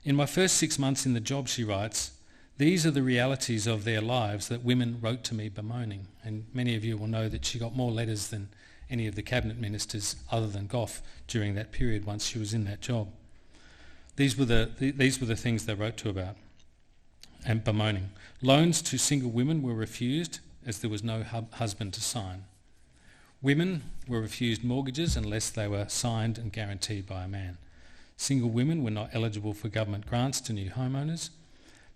"In my first 6 months in the job," she writes, "these are the realities of their lives that women wrote to me bemoaning." And many of you will know that she got more letters than any of the cabinet ministers other than Gough during that period once she was in that job. These were the things they wrote to about and bemoaning. Loans to single women were refused as there was no husband to sign. Women were refused mortgages unless they were signed and guaranteed by a man. Single women were not eligible for government grants to new homeowners.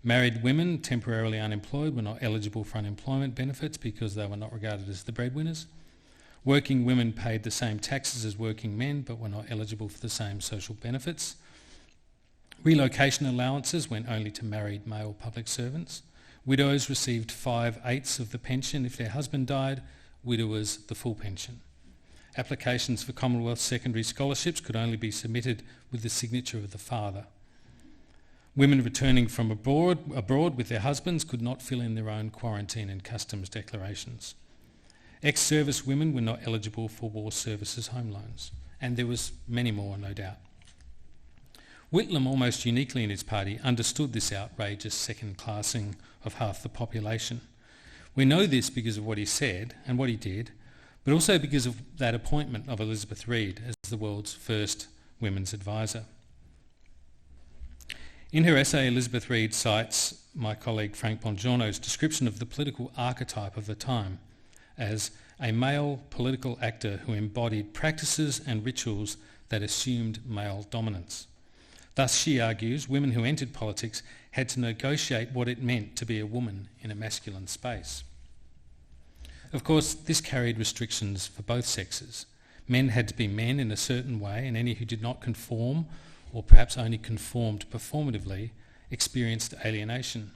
Married women temporarily unemployed were not eligible for unemployment benefits because they were not regarded as the breadwinners. Working women paid the same taxes as working men but were not eligible for the same social benefits. Relocation allowances went only to married male public servants. Widows received 5/8 of the pension if their husband died, widowers the full pension. Applications for Commonwealth secondary scholarships could only be submitted with the signature of the father. Women returning from abroad with their husbands could not fill in their own quarantine and customs declarations. Ex-service women were not eligible for war services home loans, and there was many more, no doubt. Whitlam, almost uniquely in his party, understood this outrageous second-classing of half the population. We know this because of what he said and what he did, but also because of that appointment of Elizabeth Reid as the world's first women's advisor. In her essay, Elizabeth Reid cites my colleague Frank Bongiorno's description of the political archetype of the time as a male political actor who embodied practices and rituals that assumed male dominance. Thus, she argues, women who entered politics had to negotiate what it meant to be a woman in a masculine space. Of course, this carried restrictions for both sexes. Men had to be men in a certain way, and any who did not conform, or perhaps only conformed performatively, experienced alienation.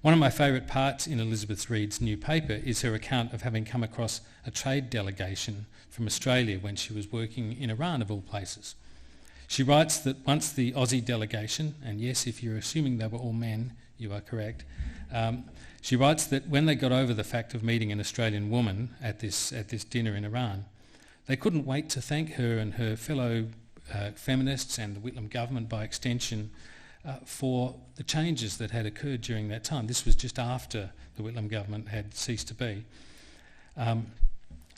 One of my favourite parts in Elizabeth Reid's new paper is her account of having come across a trade delegation from Australia when she was working in Iran, of all places. She writes that once the Aussie delegation, and yes, if you're assuming they were all men, you are correct, she writes that when they got over the fact of meeting an Australian woman at this dinner in Iran, they couldn't wait to thank her and her fellow feminists and the Whitlam government by extension for the changes that had occurred during that time. This was just after the Whitlam government had ceased to be. And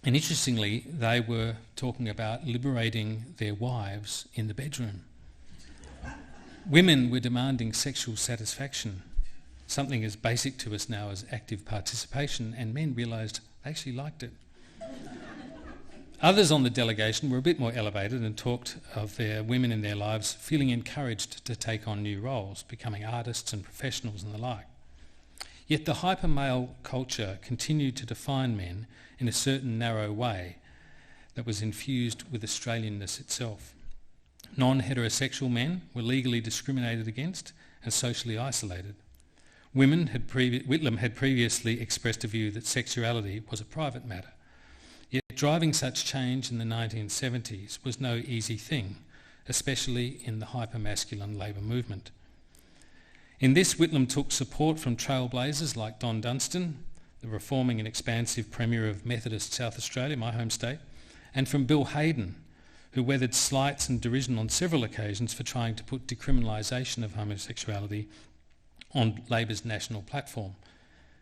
interestingly, they were talking about liberating their wives in the bedroom. Women were demanding sexual satisfaction, something as basic to us now as active participation, and men realised they actually liked it. Others on the delegation were a bit more elevated and talked of their women in their lives feeling encouraged to take on new roles, becoming artists and professionals and the like. Yet the hyper-male culture continued to define men in a certain narrow way that was infused with Australianness itself. Non-heterosexual men were legally discriminated against and socially isolated. Whitlam had previously expressed a view that sexuality was a private matter. Yet driving such change in the 1970s was no easy thing, especially in the hyper-masculine labour movement. In this, Whitlam took support from trailblazers like Don Dunstan, the reforming and expansive Premier of Methodist South Australia, my home state, and from Bill Hayden, who weathered slights and derision on several occasions for trying to put decriminalisation of homosexuality on Labor's national platform.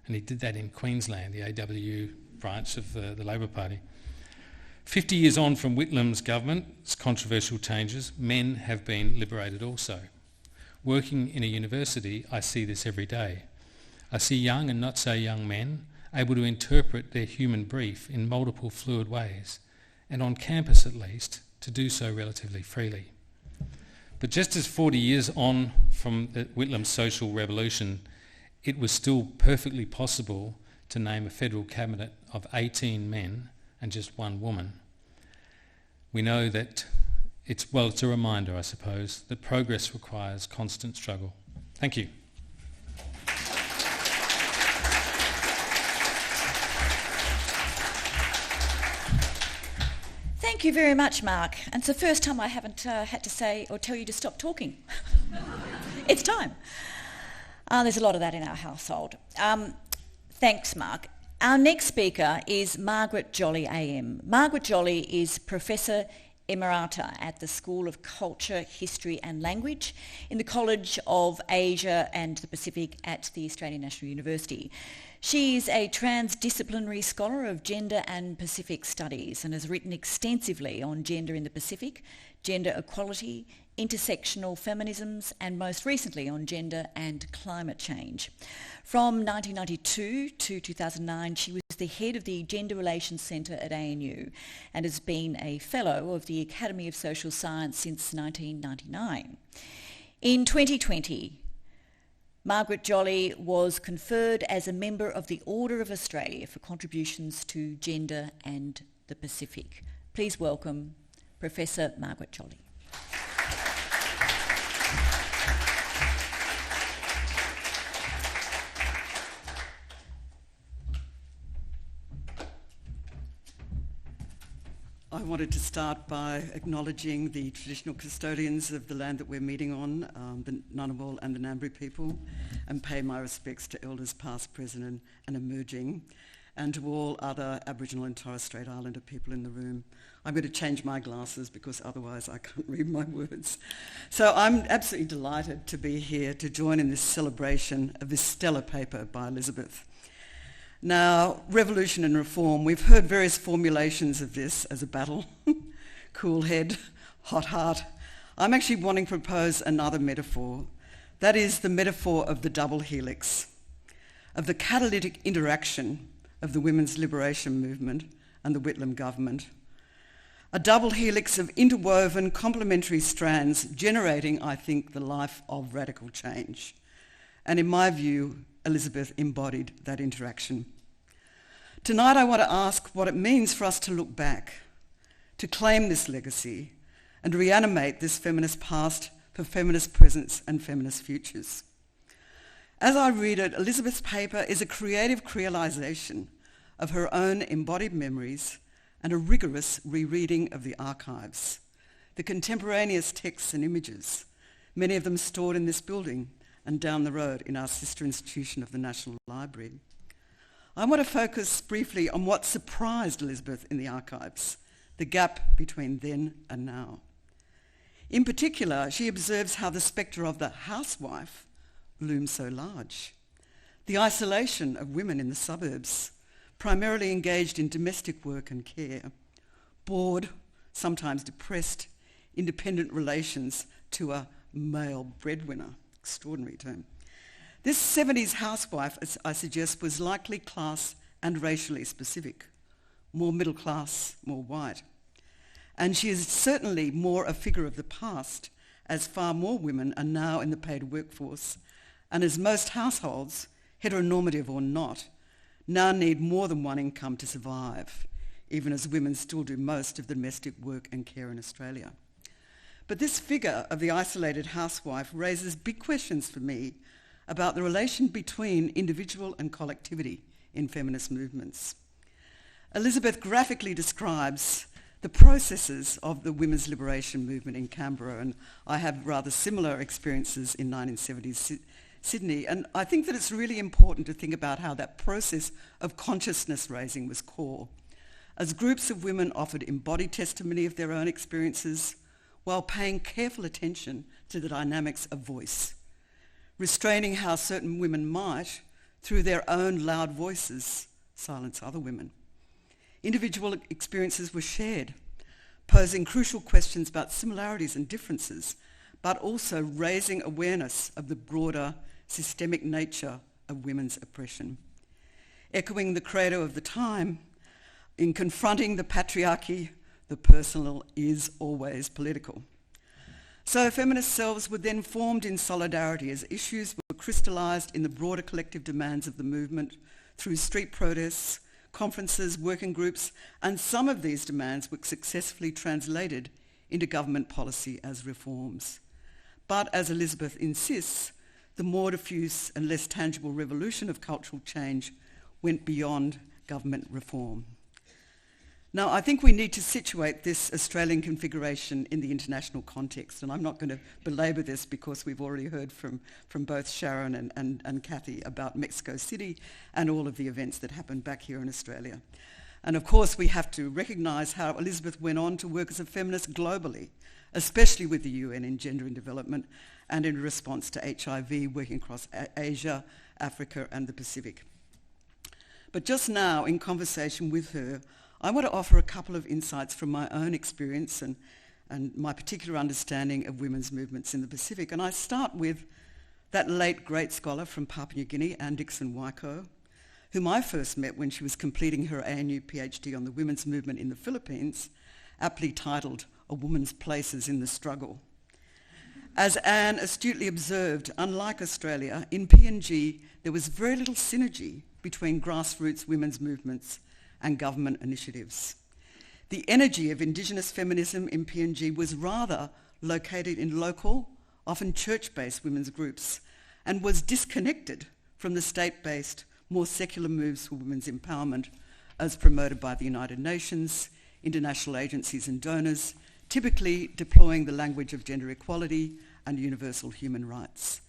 And he did that in Queensland, the AW branch of the Labor Party. 50 years on from Whitlam's government's controversial changes, men have been liberated also. Working in a university, I see this every day. I see young and not so young men able to interpret their human brief in multiple fluid ways, and on campus at least, to do so relatively freely. But just as 40 years on from Whitlam's social revolution, it was still perfectly possible to name a federal cabinet of 18 men and just one woman. We know that it's a reminder, I suppose, that progress requires constant struggle. Thank you. Thank you very much, Mark. And it's the first time I haven't had to say or tell you to stop talking. It's time. There's a lot of that in our household. Thanks, Mark. Our next speaker is Margaret Jolly AM. Margaret Jolly is Professor Emerita at the School of Culture, History and Language in the College of Asia and the Pacific at the Australian National University. She is a transdisciplinary scholar of gender and Pacific studies and has written extensively on gender in the Pacific, gender equality, intersectional feminisms, and most recently on gender and climate change. From 1992 to 2009, she was the head of the Gender Relations Centre at ANU and has been a Fellow of the Academy of Social Science since 1999. In 2020, Margaret Jolly was conferred as a member of the Order of Australia for contributions to gender and the Pacific. Please welcome Professor Margaret Jolly. I wanted to start by acknowledging the traditional custodians of the land that we're meeting on, the Ngunnawal and the Ngambri people, and pay my respects to elders past, present and emerging, and to all other Aboriginal and Torres Strait Islander people in the room. I'm going to change my glasses because otherwise I can't read my words. So I'm absolutely delighted to be here to join in this celebration of this stellar paper by Elizabeth. Now, revolution and reform, we've heard various formulations of this as a battle. Cool head, hot heart. I'm actually wanting to propose another metaphor. That is the metaphor of the double helix, of the catalytic interaction of the women's liberation movement and the Whitlam government. A double helix of interwoven complementary strands generating, I think, the life of radical change. And in my view, Elizabeth embodied that interaction. Tonight I want to ask what it means for us to look back, to claim this legacy, and reanimate this feminist past for feminist presents and feminist futures. As I read it, Elizabeth's paper is a creative creolisation of her own embodied memories and a rigorous rereading of the archives, the contemporaneous texts and images, many of them stored in this building and down the road in our sister institution of the National Library. I want to focus briefly on what surprised Elizabeth in the archives, the gap between then and now. In particular, she observes how the spectre of the housewife looms so large. The isolation of women in the suburbs, primarily engaged in domestic work and care, bored, sometimes depressed, independent relations to a male breadwinner, extraordinary term. This 70s housewife, as I suggest, was likely class and racially specific, more middle class, more white. And she is certainly more a figure of the past, as far more women are now in the paid workforce, and as most households, heteronormative or not, now need more than one income to survive, even as women still do most of the domestic work and care in Australia. But this figure of the isolated housewife raises big questions for me about the relation between individual and collectivity in feminist movements. Elizabeth graphically describes the processes of the women's liberation movement in Canberra, and I have rather similar experiences in 1970s Sydney, and I think that it's really important to think about how that process of consciousness raising was core, as groups of women offered embodied testimony of their own experiences while paying careful attention to the dynamics of voice, restraining how certain women might, through their own loud voices, silence other women. Individual experiences were shared, posing crucial questions about similarities and differences, but also raising awareness of the broader systemic nature of women's oppression. Echoing the credo of the time, in confronting the patriarchy, the personal is always political. So feminist selves were then formed in solidarity as issues were crystallised in the broader collective demands of the movement through street protests, conferences, working groups, and some of these demands were successfully translated into government policy as reforms. But as Elizabeth insists, the more diffuse and less tangible revolution of cultural change went beyond government reform. Now, I think we need to situate this Australian configuration in the international context, and I'm not going to belabour this because we've already heard from both Sharon and Cathy about Mexico City and all of the events that happened back here in Australia. And of course, we have to recognise how Elizabeth went on to work as a feminist globally, especially with the UN in gender and development and in response to HIV, working across Asia, Africa and the Pacific. But just now, in conversation with her, I want to offer a couple of insights from my own experience and my particular understanding of women's movements in the Pacific. And I start with that late great scholar from Papua New Guinea, Anne Dixon Waiko, whom I first met when she was completing her ANU PhD on the women's movement in the Philippines, aptly titled A Woman's Places in the Struggle. As Anne astutely observed, unlike Australia, in PNG there was very little synergy between grassroots women's movements and government initiatives. The energy of Indigenous feminism in PNG was rather located in local, often church-based women's groups, and was disconnected from the state-based, more secular moves for women's empowerment as promoted by the United Nations, international agencies and donors, typically deploying the language of gender equality and universal human rights.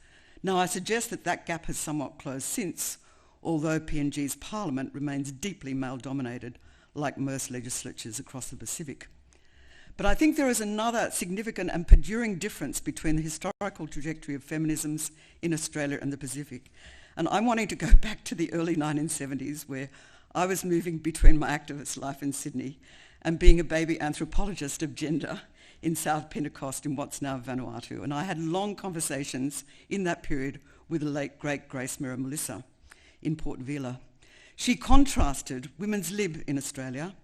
Now, I suggest that that gap has somewhat closed since, although PNG's parliament remains deeply male-dominated, like most legislatures across the Pacific. But I think there is another significant and perduring difference between the historical trajectory of feminisms in Australia and the Pacific. And I'm wanting to go back to the early 1970s, where I was moving between my activist life in Sydney and being a baby anthropologist of gender in South Pentecost in what's now Vanuatu. And I had long conversations in that period with the late great Grace Mira Melissa in Port Vila. She contrasted women's lib in Australia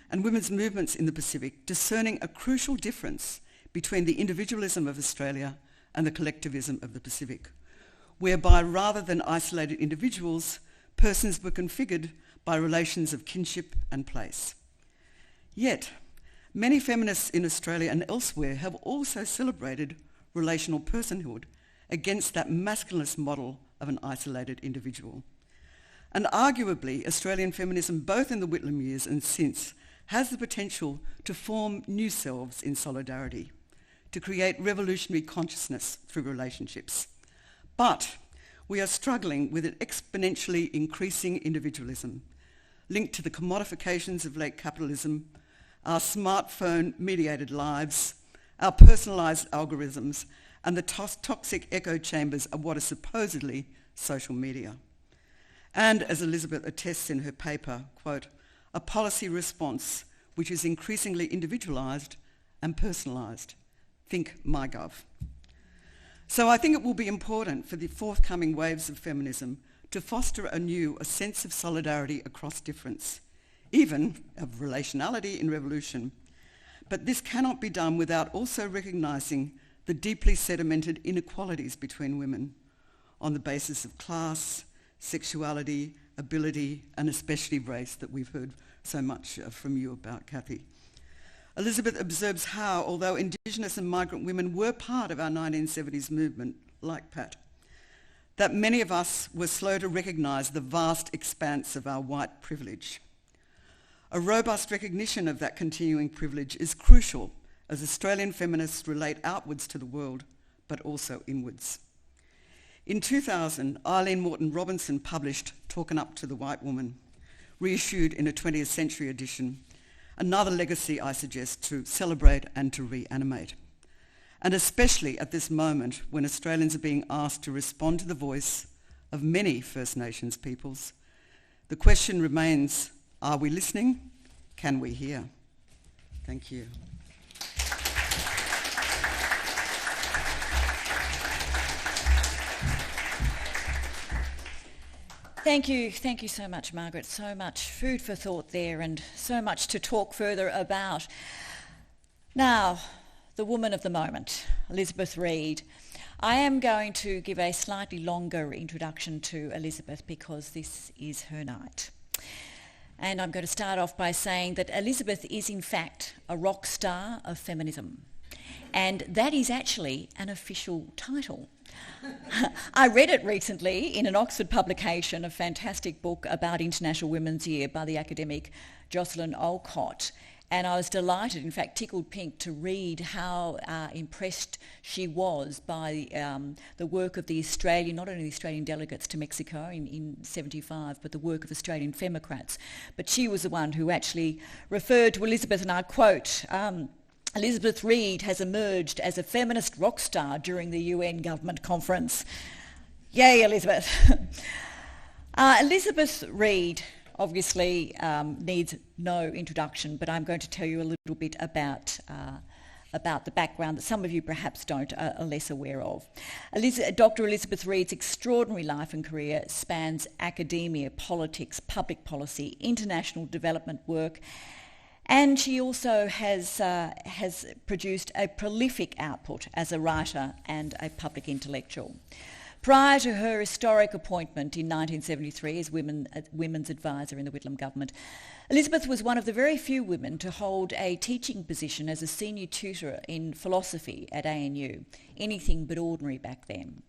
and women's movements in the Pacific, discerning a crucial difference between the individualism of Australia and the collectivism of the Pacific, whereby rather than isolated individuals, persons were configured by relations of kinship and place. Yet, many feminists in Australia and elsewhere have also celebrated relational personhood against that masculinist model of an isolated individual. And arguably, Australian feminism, both in the Whitlam years and since, has the potential to form new selves in solidarity, to create revolutionary consciousness through relationships. But we are struggling with an exponentially increasing individualism, linked to the commodifications of late capitalism, our smartphone-mediated lives, our personalised algorithms, and the toxic echo chambers of what is supposedly social media. And as Elizabeth attests in her paper, quote, a policy response which is increasingly individualised and personalised. Think MyGov. So I think it will be important for the forthcoming waves of feminism to foster anew a sense of solidarity across difference, even of relationality in revolution. But this cannot be done without also recognising the deeply sedimented inequalities between women on the basis of class, sexuality, ability, and especially race that we've heard so much from you about, Cathy. Elizabeth observes how, although Indigenous and migrant women were part of our 1970s movement, like Pat, that many of us were slow to recognise the vast expanse of our white privilege. A robust recognition of that continuing privilege is crucial as Australian feminists relate outwards to the world, but also inwards. In 2000, Eileen Morton Robinson published Talkin' Up to the White Woman, reissued in a 20th century edition, another legacy I suggest to celebrate and to reanimate. And especially at this moment when Australians are being asked to respond to the voice of many First Nations peoples, the question remains, are we listening? Can we hear? Thank you. Thank you so much, Margaret. So much food for thought there and so much to talk further about. Now, the woman of the moment, Elizabeth Reid. I am going to give a slightly longer introduction to Elizabeth because this is her night. And I'm going to start off by saying that Elizabeth is in fact a rock star of feminism. And that is actually an official title. I read it recently in an Oxford publication, a fantastic book about International Women's Year by the academic Jocelyn Olcott, and I was delighted, in fact tickled pink, to read how impressed she was by the work of the Australian, not only the Australian delegates to Mexico in 75, but the work of Australian Femocrats. But she was the one who actually referred to Elizabeth, and I quote, Elizabeth Reid has emerged as a feminist rock star during the UN government conference. Yay, Elizabeth. Elizabeth Reid obviously needs no introduction, but I'm going to tell you a little bit about the background that some of you perhaps are less aware of. Dr Elizabeth Reid's extraordinary life and career spans academia, politics, public policy, international development work, and she also has produced a prolific output as a writer and a public intellectual. Prior to her historic appointment in 1973 as Women's Advisor in the Whitlam government, Elizabeth was one of the very few women to hold a teaching position as a senior tutor in philosophy at ANU, anything but ordinary back then.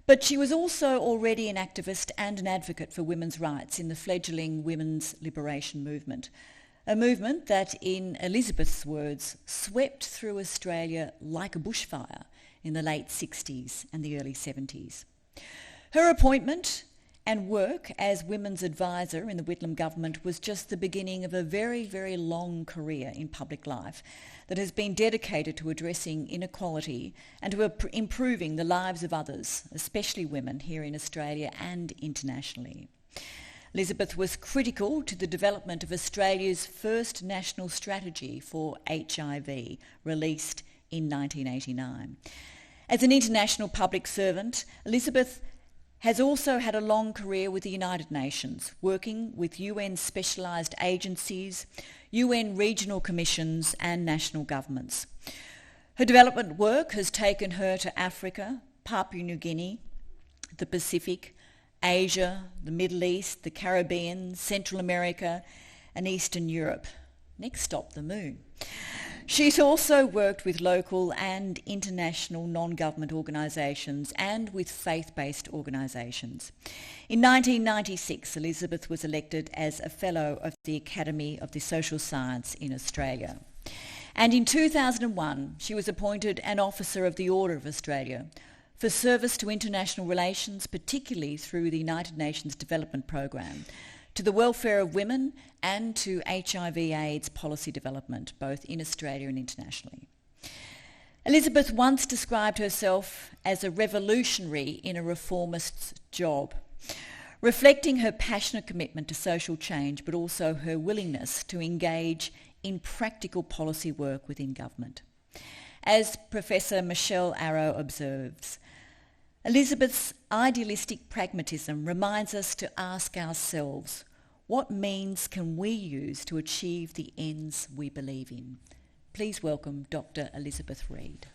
But she was also already an activist and an advocate for women's rights in the fledgling women's liberation movement. A movement that, in Elizabeth's words, swept through Australia like a bushfire in the late 60s and the early 70s. Her appointment and work as Women's Advisor in the Whitlam government was just the beginning of a very, very long career in public life that has been dedicated to addressing inequality and to improving the lives of others, especially women here in Australia and internationally. Elizabeth was critical to the development of Australia's first national strategy for HIV, released in 1989. As an international public servant, Elizabeth has also had a long career with the United Nations, working with UN specialised agencies, UN regional commissions and national governments. Her development work has taken her to Africa, Papua New Guinea, the Pacific, Asia, the Middle East, the Caribbean, Central America and Eastern Europe. Next stop, the moon. She's also worked with local and international non-government organisations and with faith-based organisations. In 1996, Elizabeth was elected as a Fellow of the Academy of the Social Science in Australia. And in 2001, she was appointed an Officer of the Order of Australia for service to international relations, particularly through the United Nations Development Programme, to the welfare of women and to HIV/AIDS policy development, both in Australia and internationally. Elizabeth once described herself as a revolutionary in a reformist's job, reflecting her passionate commitment to social change, but also her willingness to engage in practical policy work within government. As Professor Michelle Arrow observes, Elizabeth's idealistic pragmatism reminds us to ask ourselves, what means can we use to achieve the ends we believe in? Please welcome Dr Elizabeth Reid.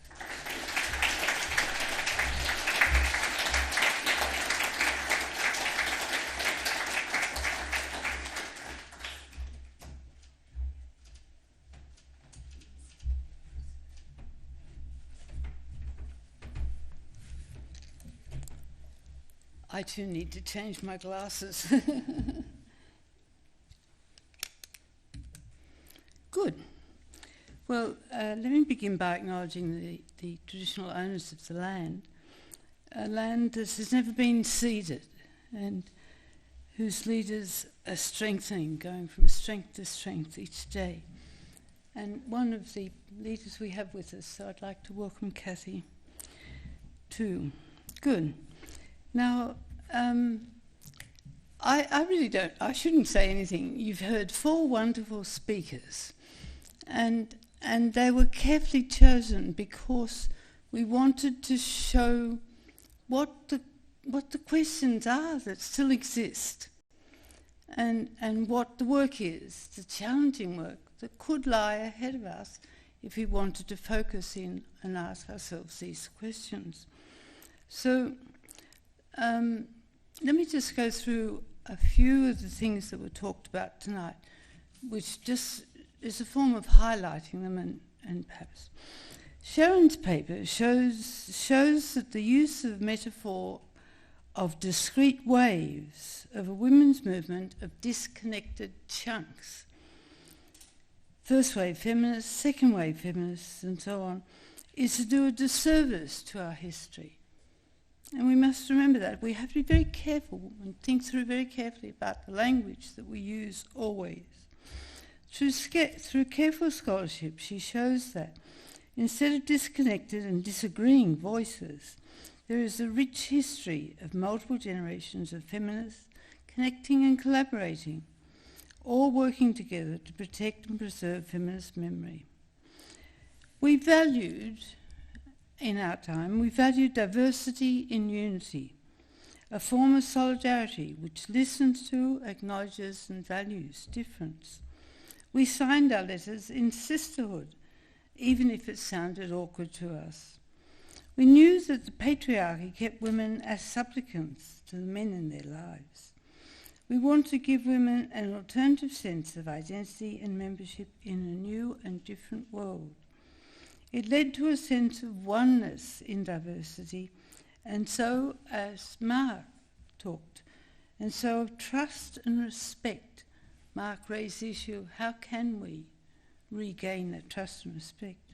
I too need to change my glasses. Good. Well, let me begin by acknowledging the traditional owners of the land, a land that has never been ceded and whose leaders are strengthening, going from strength to strength each day. And one of the leaders we have with us, so I'd like to welcome Cathy too. Good. Now, I shouldn't say anything. You've heard 4 wonderful speakers, and they were carefully chosen because we wanted to show what the questions are that still exist, and what the work is, the challenging work that could lie ahead of us if we wanted to focus in and ask ourselves these questions. So let me just go through a few of the things that were talked about tonight, which just is a form of highlighting them and perhaps. Sharon's paper shows that the use of metaphor of discrete waves of a women's movement of disconnected chunks, first wave feminists, second wave feminists, and so on, is to do a disservice to our history. And we must remember that. We have to be very careful and think through very carefully about the language that we use always. Through careful scholarship, she shows that instead of disconnected and disagreeing voices, there is a rich history of multiple generations of feminists connecting and collaborating, all working together to protect and preserve feminist memory. In our time, we value diversity in unity, a form of solidarity which listens to, acknowledges and values difference. We signed our letters in sisterhood, even if it sounded awkward to us. We knew that the patriarchy kept women as supplicants to the men in their lives. We want to give women an alternative sense of identity and membership in a new and different world. It led to a sense of oneness in diversity, and so, as Mark talked, and so of trust and respect. Mark raised the issue, how can we regain that trust and respect?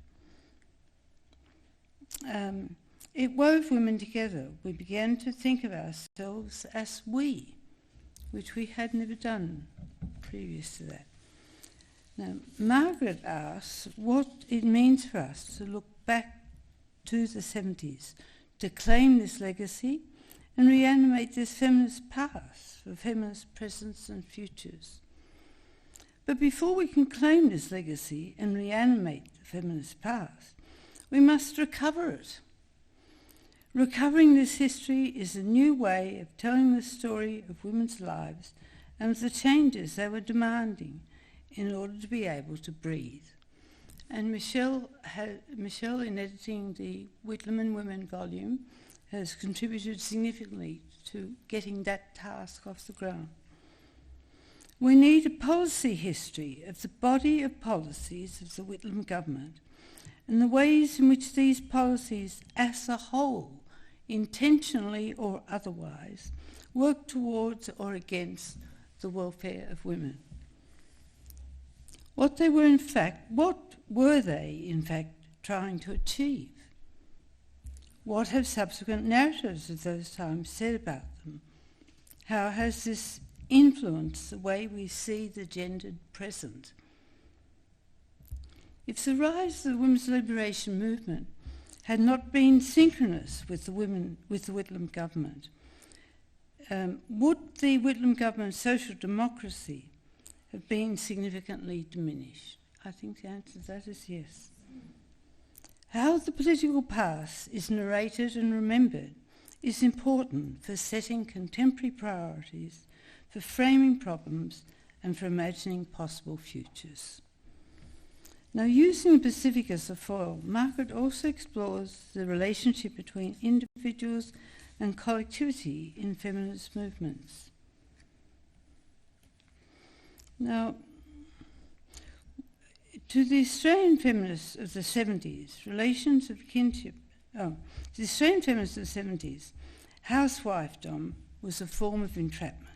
It wove women together. We began to think of ourselves as we, which we had never done previous to that. Now, Margaret asks what it means for us to look back to the 70s, to claim this legacy and reanimate this feminist past for feminist presents and futures. But before we can claim this legacy and reanimate the feminist past, we must recover it. Recovering this history is a new way of telling the story of women's lives and of the changes they were demanding in order to be able to breathe. And Michelle, in editing the Whitlam and Women volume, has contributed significantly to getting that task off the ground. We need a policy history of the body of policies of the Whitlam government and the ways in which these policies as a whole, intentionally or otherwise, work towards or against the welfare of women. What were they in fact trying to achieve? What have subsequent narratives of those times said about them? How has this influenced the way we see the gendered present? If the rise of the women's liberation movement had not been synchronous with the Whitlam government, would the Whitlam government's social democracy have been significantly diminished? I think the answer to that is yes. How the political past is narrated and remembered is important for setting contemporary priorities, for framing problems, and for imagining possible futures. Now, using the Pacific as a foil, Margaret also explores the relationship between individuals and collectivity in feminist movements. Now, to the Australian feminists of the 70s, relations of kinship, to the Australian feminists of the 70s, housewifedom was a form of entrapment.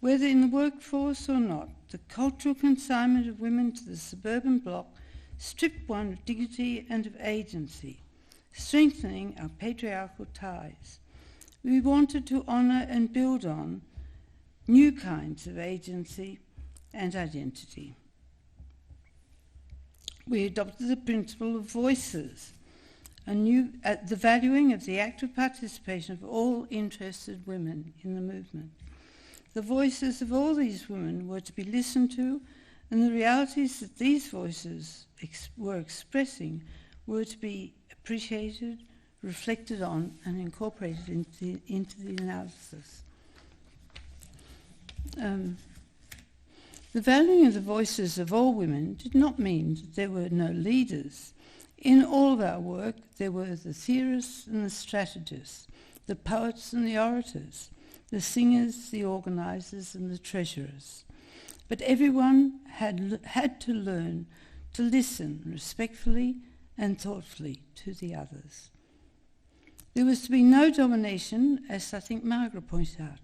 Whether in the workforce or not, the cultural consignment of women to the suburban block stripped one of dignity and of agency, strengthening our patriarchal ties. We wanted to honour and build on new kinds of agency and identity. We adopted the principle of voices, the valuing of the active participation of all interested women in the movement. The voices of all these women were to be listened to, and the realities that these voices were expressing were to be appreciated, reflected on, and incorporated into the analysis. The valuing of the voices of all women did not mean that there were no leaders. In all of our work, there were the theorists and the strategists, the poets and the orators, the singers, the organisers and the treasurers. But everyone had to learn to listen respectfully and thoughtfully to the others. There was to be no domination, as I think Margaret pointed out,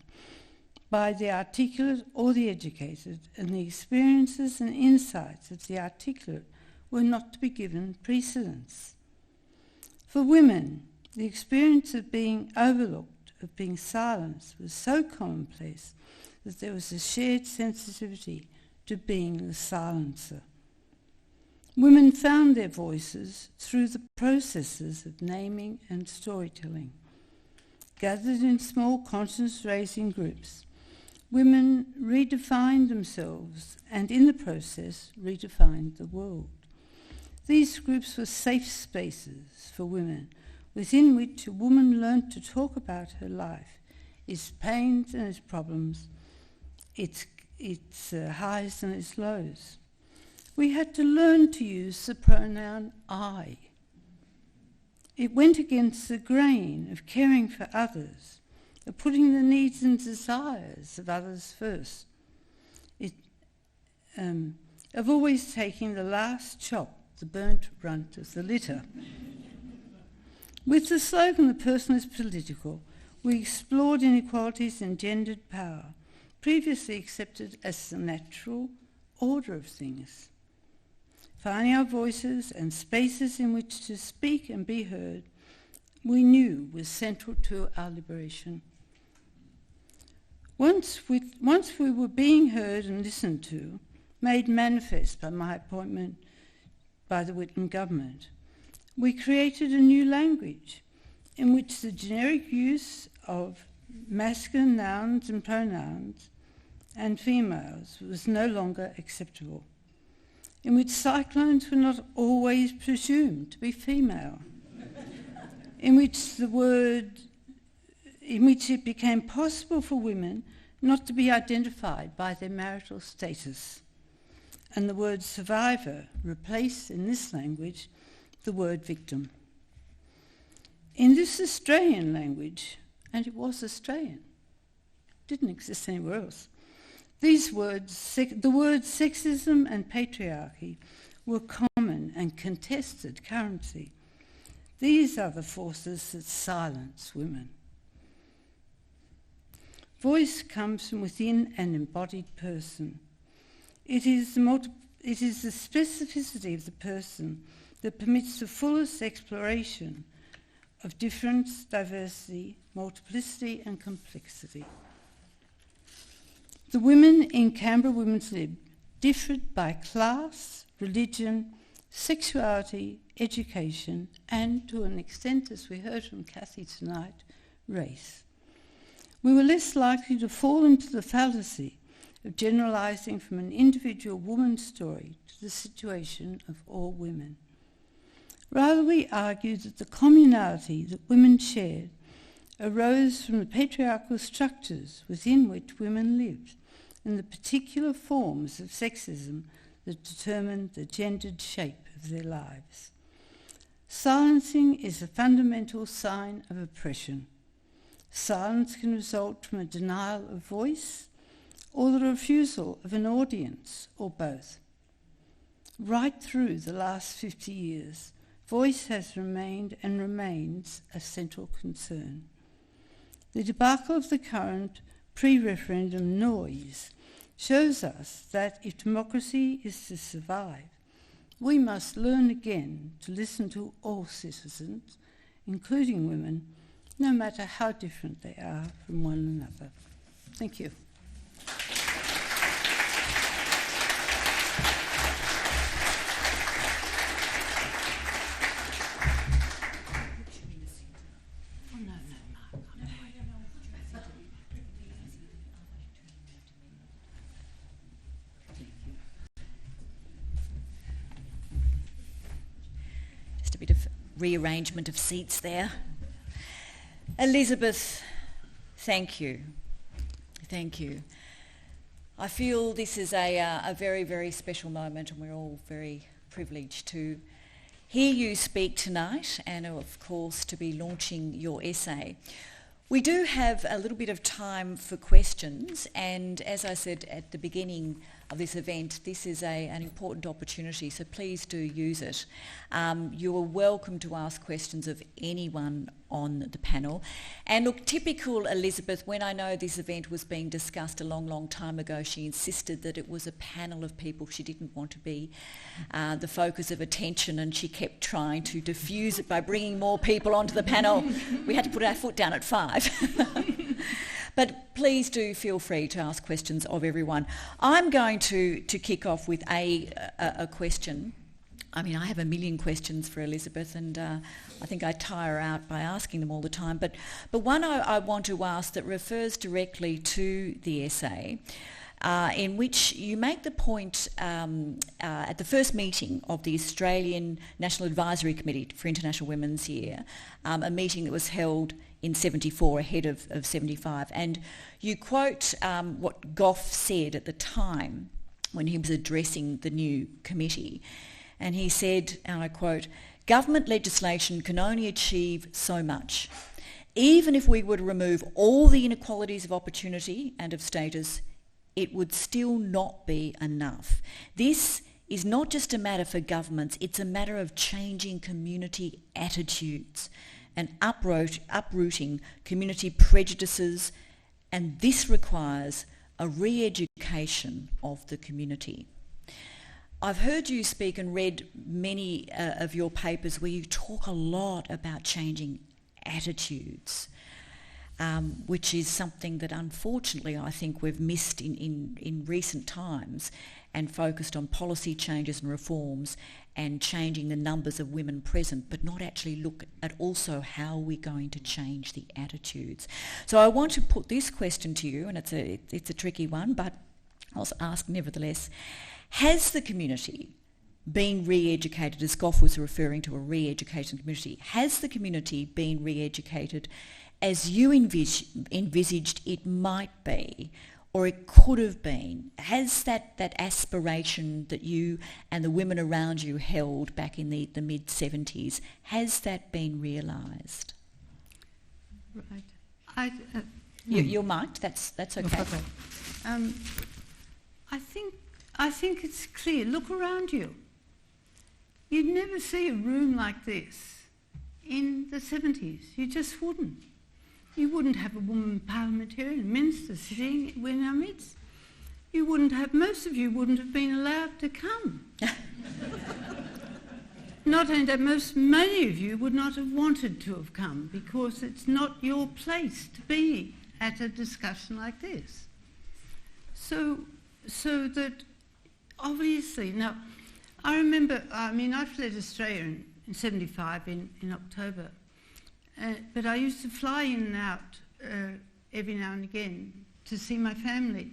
by the articulate or the educated, and the experiences and insights of the articulate were not to be given precedence. For women, the experience of being overlooked, of being silenced, was so commonplace that there was a shared sensitivity to being the silencer. Women found their voices through the processes of naming and storytelling. Gathered in small conscience-raising groups, women redefined themselves and in the process redefined the world. These groups were safe spaces for women within which a woman learned to talk about her life, its pains and its problems, its highs and its lows. We had to learn to use the pronoun I. It went against the grain of caring for others, of putting the needs and desires of others first, of always taking the last chop, the burnt runt of the litter. With the slogan, "The person is political," we explored inequalities in gendered power, previously accepted as the natural order of things. Finding our voices and spaces in which to speak and be heard, we knew was central to our liberation. Once we were being heard and listened to, made manifest by my appointment by the Whitlam government, we created a new language in which the generic use of masculine nouns and pronouns and females was no longer acceptable, in which cyclones were not always presumed to be female, in which it became possible for women not to be identified by their marital status, and the word survivor replaced in this language the word victim. In this Australian language, and it was Australian, didn't exist anywhere else, These words, the words sexism and patriarchy, were common and contested currency. These are the forces that silence women. Voice comes from within an embodied person. It is the specificity of the person that permits the fullest exploration of difference, diversity, multiplicity and complexity. The women in Canberra Women's Lib differed by class, religion, sexuality, education, and to an extent, as we heard from Cathy tonight, race. We were less likely to fall into the fallacy of generalising from an individual woman's story to the situation of all women. Rather, we argued that the communality that women shared arose from the patriarchal structures within which women lived and the particular forms of sexism that determined the gendered shape of their lives. Silencing is a fundamental sign of oppression. Silence can result from a denial of voice or the refusal of an audience, or both. Right through the last 50 years, voice has remained and remains a central concern. The debacle of the current pre-referendum noise shows us that if democracy is to survive, we must learn again to listen to all citizens, including women, no matter how different they are from one another. Thank you. Just a bit of rearrangement of seats there. Elizabeth, thank you. Thank you. I feel this is a very, very special moment, and we're all very privileged to hear you speak tonight and, of course, to be launching your essay. We do have a little bit of time for questions, and as I said at the beginning of this event, this is an important opportunity, so please do use it. You are welcome to ask questions of anyone on the panel. And look, typical Elizabeth, when I know this event was being discussed a long, long time ago, she insisted that it was a panel of people. She didn't want to be the focus of attention, and she kept trying to diffuse it by bringing more people onto the panel. We had to put our foot down at 5. But please do feel free to ask questions of everyone. I'm going to kick off with a question. I mean, I have a million questions for Elizabeth, and I think I tire her out by asking them all the time. But one I want to ask that refers directly to the essay, in which you make the point at the first meeting of the Australian National Advisory Committee for International Women's Year, a meeting that was held in 74 ahead of 75. And you quote what Gough said at the time when he was addressing the new committee. And he said, and I quote, "Government legislation can only achieve so much. Even if we were to remove all the inequalities of opportunity and of status, it would still not be enough. This is not just a matter for governments, it's a matter of changing community attitudes and uprooting community prejudices, and this requires a re-education of the community." I've heard you speak and read many of your papers where you talk a lot about changing attitudes, which is something that unfortunately I think we've missed in recent times, and focused on policy changes and reforms and changing the numbers of women present, but not actually look at also how we're going to change the attitudes. So I want to put this question to you, and it's a tricky one, but I'll ask nevertheless. Has the community been re-educated, as Gough was referring to a re-education community, has the community been re-educated as you envisaged it might be, or it could have been? Has that aspiration that you and the women around you held back in the mid-70s, has that been realised? Right. You're mic'd, that's okay. I think it's clear. Look around you. You'd never see a room like this in the 70s. You just wouldn't. You wouldn't have a woman parliamentarian, minister sitting in our midst. You wouldn't have, most of you wouldn't have been allowed to come. Not only that, many of you would not have wanted to have come because it's not your place to be at a discussion like this. So that obviously, now, I remember, I fled Australia in 75 in October, but I used to fly in and out every now and again to see my family.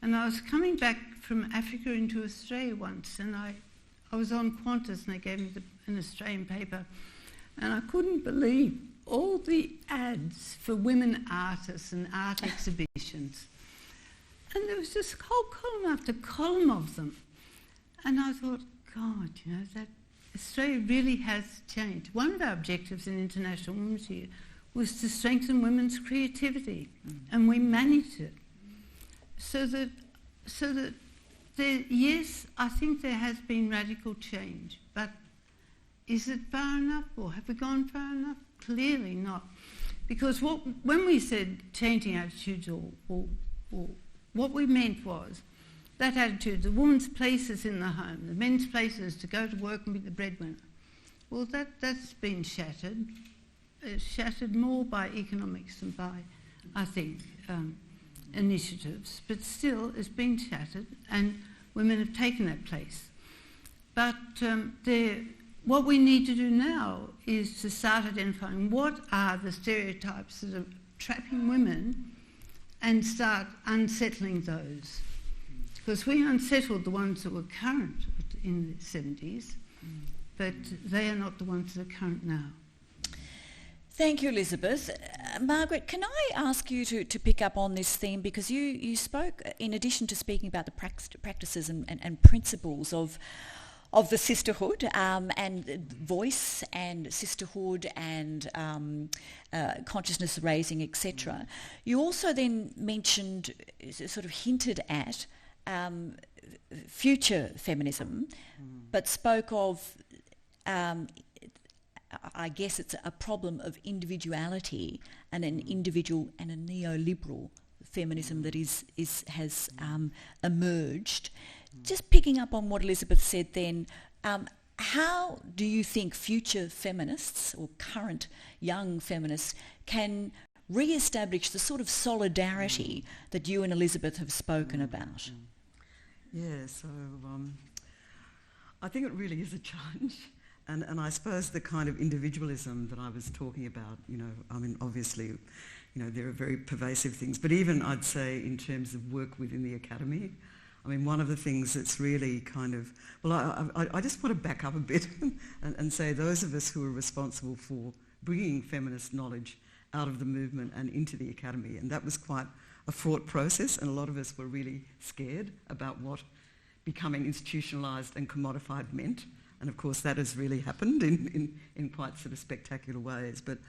And I was coming back from Africa into Australia once, and I was on Qantas, and they gave me an Australian paper, and I couldn't believe all the ads for women artists and art exhibitions. And there was just whole column after column of them. And I thought, God, that Australia really has changed. One of our objectives in International Women's Year was to strengthen women's creativity, and we managed it. So that there, yes, I think there has been radical change, but is it far enough, or have we gone far enough? Clearly not. Because when we said changing attitudes, or what we meant was that attitude, the woman's place is in the home, the men's place is to go to work and be the breadwinner. Well, that's been shattered. It's shattered more by economics than by, I think, initiatives, but still it's been shattered, and women have taken that place. But what we need to do now is to start identifying what are the stereotypes that are trapping women and start unsettling those. Because we unsettled the ones that were current in the 70s, but they are not the ones that are current now. Thank you, Elizabeth. Margaret, can I ask you to pick up on this theme, because you spoke, in addition to speaking about the practices and principles of the sisterhood and voice and sisterhood and consciousness raising, etc. You also then mentioned, sort of hinted at, future feminism, but spoke of, I guess it's a problem of individuality and an individual and a neoliberal feminism that has emerged. Just picking up on what Elizabeth said then, how do you think future feminists or current young feminists can re-establish the sort of solidarity that you and Elizabeth have spoken about? Yeah, so I think it really is a challenge. And I suppose the kind of individualism that I was talking about, obviously, there are very pervasive things, but even I'd say in terms of work within the academy, one of the things that's really kind of, I just want to back up a bit and say those of us who are responsible for bringing feminist knowledge out of the movement and into the academy, and that was quite a fraught process, and a lot of us were really scared about what becoming institutionalised and commodified meant. And of course that has really happened in quite sort of spectacular ways. But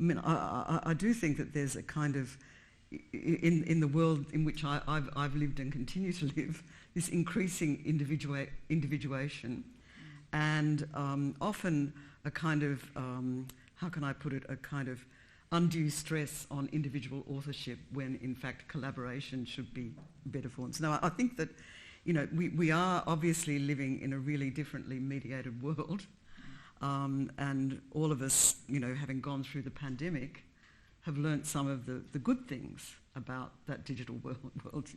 I do think that there's a kind of, in the world in which I've lived and continue to live, this increasing individuation and often a kind of, how can I put it, a kind of undue stress on individual authorship when in fact collaboration should be better forms. Now I think that we are obviously living in a really differently mediated world, and all of us, having gone through the pandemic, have learnt some of the good things about that digital world.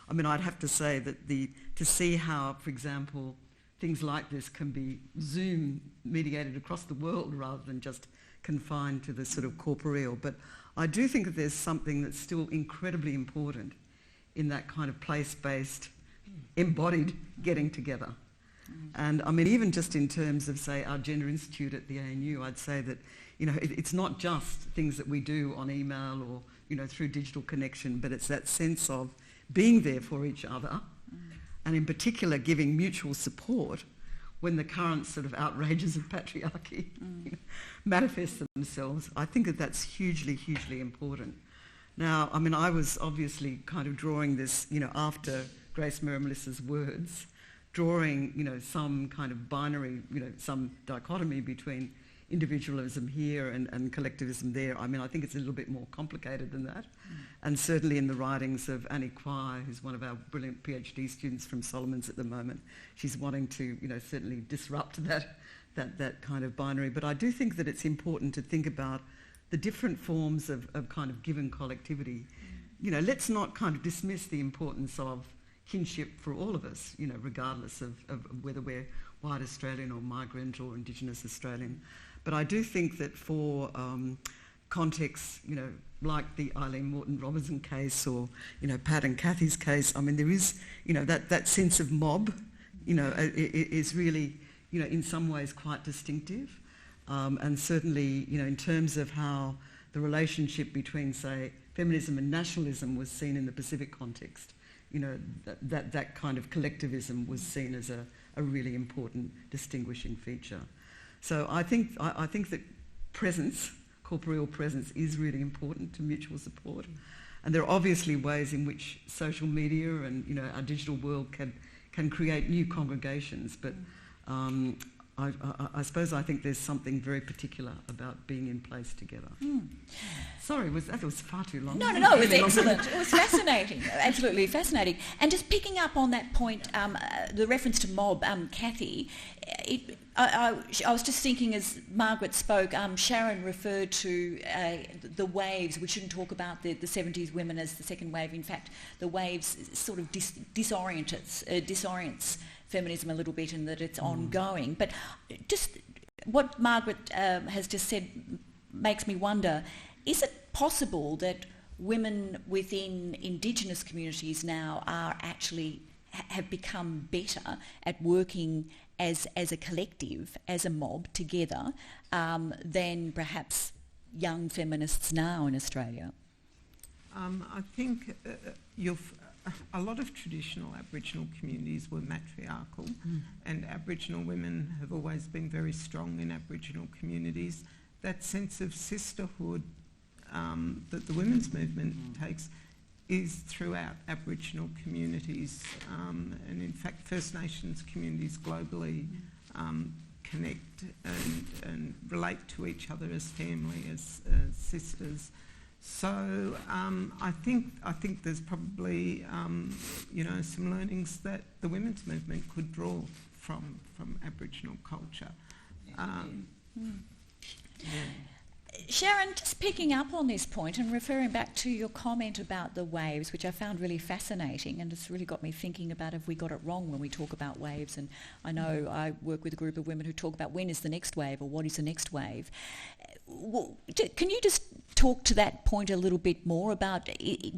I'd have to say that to see how, for example, things like this can be Zoom mediated across the world rather than just confined to the sort of corporeal. But I do think that there's something that's still incredibly important in that kind of place-based, embodied getting together. And even just in terms of, say, our Gender Institute at the ANU, I'd say that, it's not just things that we do on email or, through digital connection, but it's that sense of being there for each other, and in particular giving mutual support when the current sort of outrages of patriarchy manifest themselves. I think that that's hugely, hugely important. Now, I was obviously kind of drawing this, after Grace Murray-Melissa's words, drawing, some kind of binary, some dichotomy between individualism here and collectivism there. I mean, I think it's a little bit more complicated than that. And certainly in the writings of Annie Quire, who's one of our brilliant PhD students from Solomons at the moment, she's wanting to, certainly disrupt that kind of binary. But I do think that it's important to think about the different forms of kind of given collectivity. Let's not kind of dismiss the importance of kinship for all of us, regardless of whether we're white Australian or migrant or Indigenous Australian. But I do think that for contexts, like the Eileen Morton-Robinson case or, Pat and Cathy's case, I mean, there is, that sense of mob, is really, in some ways quite distinctive. And certainly, in terms of how the relationship between, say, feminism and nationalism was seen in the Pacific context, that kind of collectivism was seen as a really important distinguishing feature. So I think that presence, corporeal presence, is really important to mutual support. And there are obviously ways in which social media and our digital world can create new congregations. But I suppose I think there's something very particular about being in place together. Sorry, that was far too long. No, it was excellent. It was fascinating, absolutely fascinating. And just picking up on that point, the reference to mob, Cathy, I was just thinking as Margaret spoke, Sharon referred to the waves. We shouldn't talk about the 70s women as the second wave. In fact, the waves sort of disorients feminism a little bit in that it's ongoing. But just what Margaret has just said makes me wonder, is it possible that women within Indigenous communities now are actually have become better at working as a collective, as a mob together, than perhaps young feminists now in Australia? I think a lot of traditional Aboriginal communities were matriarchal, and Aboriginal women have always been very strong in Aboriginal communities. That sense of sisterhood that the women's movement takes is throughout Aboriginal communities, and in fact First Nations communities globally connect and relate to each other as family, as sisters. So I think there's probably some learnings that the women's movement could draw from Aboriginal culture. Sharon, just picking up on this point and referring back to your comment about the waves, which I found really fascinating, and it's really got me thinking about if we got it wrong when we talk about waves. And I know I work with a group of women who talk about when is the next wave or what is the next wave. Can you just talk to that point a little bit more about,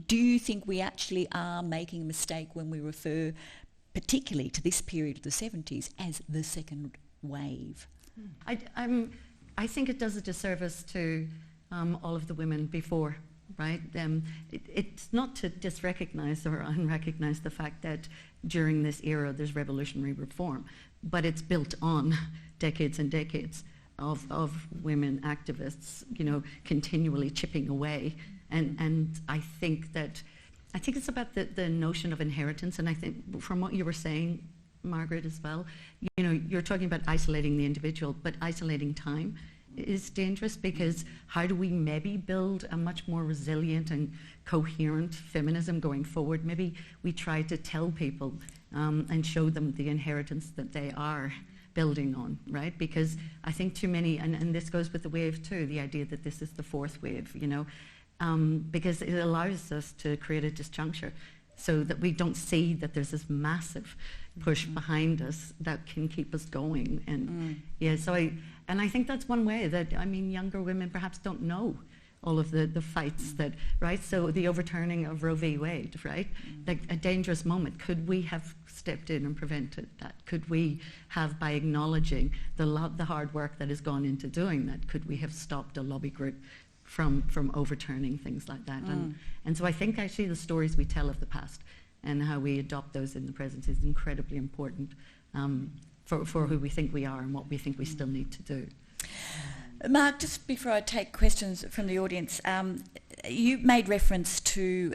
do you think we actually are making a mistake when we refer particularly to this period of the 70s as the second wave? I think it does a disservice to all of the women before, right? It's not to disrecognise or unrecognise the fact that during this era there's revolutionary reform, but it's built on decades and decades of women activists, continually chipping away. And I think it's about the notion of inheritance. And I think from what you were saying, Margaret, as well, you're talking about isolating the individual, but isolating time is dangerous, because how do we maybe build a much more resilient and coherent feminism going forward? Maybe we try to tell people and show them the inheritance that they are building on, right? Because I think too many, and this goes with the wave too, the idea that this is the fourth wave, because it allows us to create a disjuncture so that we don't see that there's this massive push behind us that can keep us going. And I think that's one way that, younger women perhaps don't know all of the fights that, right? So the overturning of Roe v. Wade, right? Like a dangerous moment. Could we have stepped in and prevented that? Could we have, by acknowledging the hard work that has gone into doing that, could we have stopped a lobby group from overturning things like that? And so I think actually the stories we tell of the past and how we adopt those in the present is incredibly important for who we think we are and what we think we still need to do. Mark, just before I take questions from the audience, you made reference to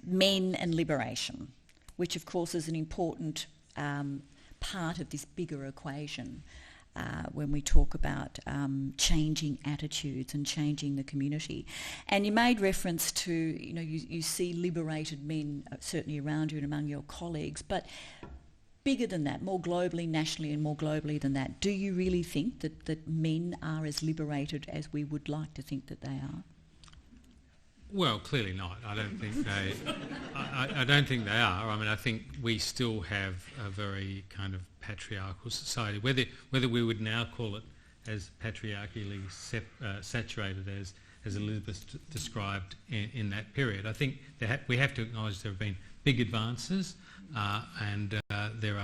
men and liberation, which of course is an important part of this bigger equation when we talk about changing attitudes and changing the community. And you made reference to, you see liberated men certainly around you and among your colleagues, but bigger than that, more globally, nationally and more globally than that, do you really think that men are as liberated as we would like to think that they are? Well, clearly not. I don't think they. I don't think they are. I mean, I think we still have a very kind of patriarchal society. Whether we would now call it as patriarchally saturated as Elizabeth described in that period, I think we have to acknowledge there have been big advances, and there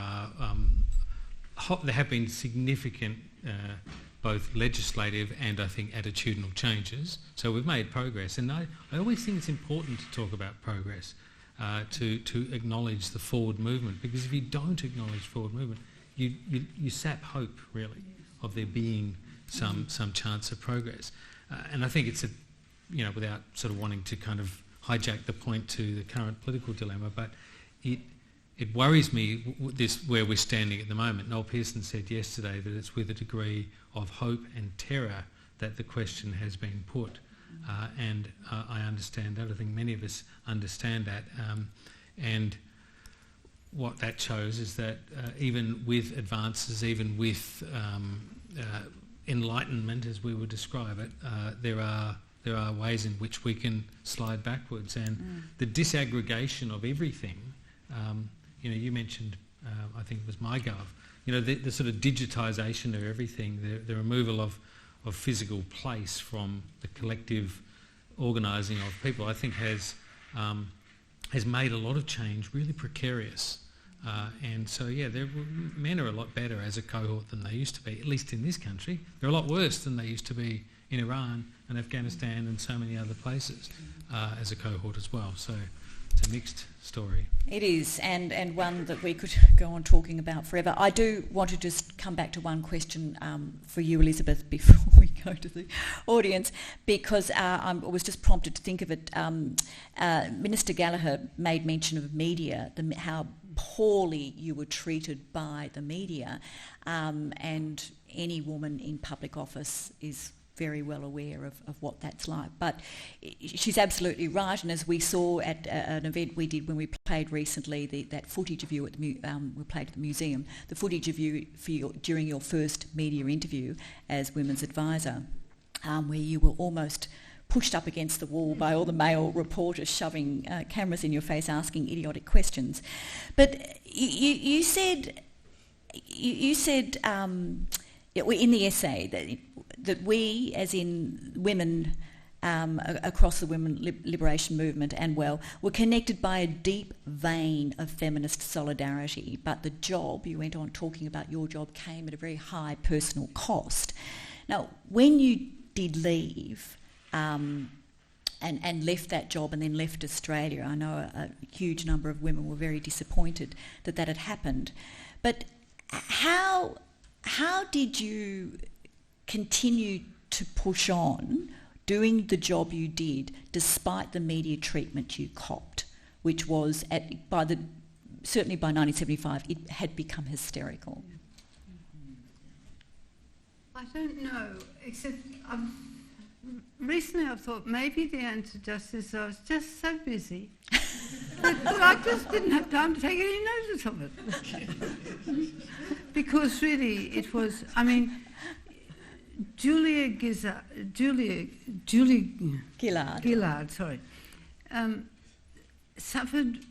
have been significant both legislative and I think attitudinal changes. So we've made progress, and I always think it's important to talk about progress, to acknowledge the forward movement, because if you don't acknowledge forward movement, you sap hope really of there being some chance of progress. And I think it's without sort of wanting to kind of hijack the point to the current political dilemma, but it worries me where we're standing at the moment. Noel Pearson said yesterday that it's with a degree of hope and terror that the question has been put, and I understand that. I think many of us understand that, and what that shows is that even with advances, even with enlightenment, as we would describe it, there are ways in which we can slide backwards, and the disaggregation of everything. You mentioned, I think it was MyGov, the sort of digitisation of everything, the removal of physical place from the collective organising of people, I think has made a lot of change really precarious. And so, men are a lot better as a cohort than they used to be, at least in this country. They're a lot worse than they used to be in Iran and Afghanistan and so many other places as a cohort as well. So it's a mixed story. It is, and one that we could go on talking about forever. I do want to just come back to one question for you, Elizabeth, before we go to the audience, because I was just prompted to think of it. Minister Gallagher made mention of media, how poorly you were treated by the media, and any woman in public office is very well aware of what that's like. But she's absolutely right, and as we saw at an event we did when we played recently, that footage of you at we played at the museum, the footage of you during your first media interview as Women's Advisor, where you were almost pushed up against the wall by all the male reporters shoving cameras in your face asking idiotic questions. But you said in the essay that we, as in women across the women liberation movement and were connected by a deep vein of feminist solidarity, but the job, you went on talking about your job, came at a very high personal cost. Now, when you did leave and left that job and then left Australia, I know a huge number of women were very disappointed that had happened, but how did you continue to push on doing the job you did despite the media treatment you copped, which was certainly by 1975 it had become hysterical? I don't know, except recently I've thought maybe the answer just is I was just so busy that I just didn't have time to take any notice of it. Because really it was, Julie Gillard, suffered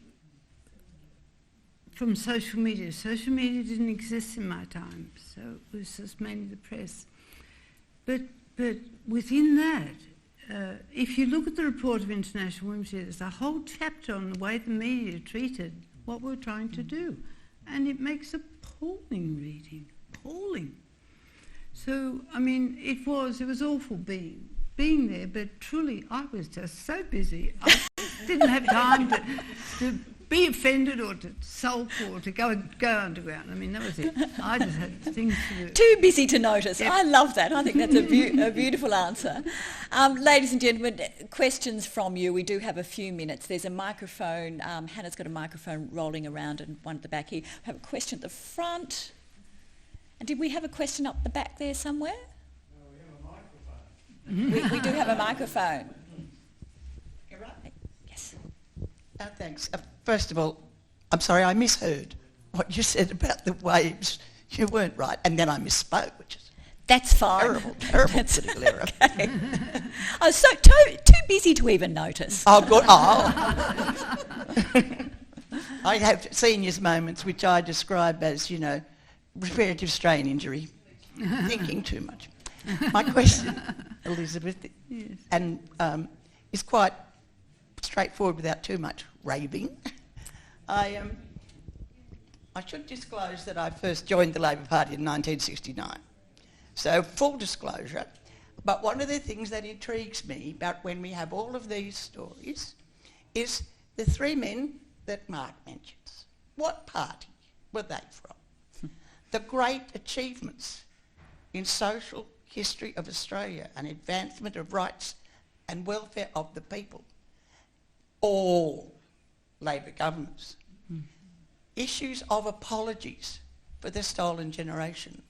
from social media. Social media didn't exist in my time, so it was just mainly the press. But within that, if you look at the report of International Women's Day, there's a whole chapter on the way the media treated what we're trying to do, and it makes appalling reading, appalling. So, it was awful being there, but truly I was just so busy. I didn't have time to be offended or to sulk or to go underground. I mean, that was it. I just had things to do. Too busy to notice. Yep. I love that. I think that's a beautiful answer. Ladies and gentlemen, questions from you. We do have a few minutes. There's a microphone. Hannah's got a microphone rolling around and one at the back here. We have a question at the front. And did we have a question up the back there somewhere? No, we have a microphone. We do have a microphone. You're right. Yes. Thanks. First of all, I'm sorry, I misheard what you said about the waves. You weren't right. And then I misspoke, which is That's fine. terrible political error. Okay. I was so too busy to even notice. Oh, good. Oh. I have seniors moments which I describe as, repetitive strain injury, thinking too much. My question, Elizabeth, Yes. and is quite straightforward without too much raving. I should disclose that I first joined the Labor Party in 1969. So full disclosure. But one of the things that intrigues me about when we have all of these stories is the three men that Mark mentions. What party were they from? The great achievements in social history of Australia and advancement of rights and welfare of the people. All Labor governments. Issues of apologies for the stolen generation.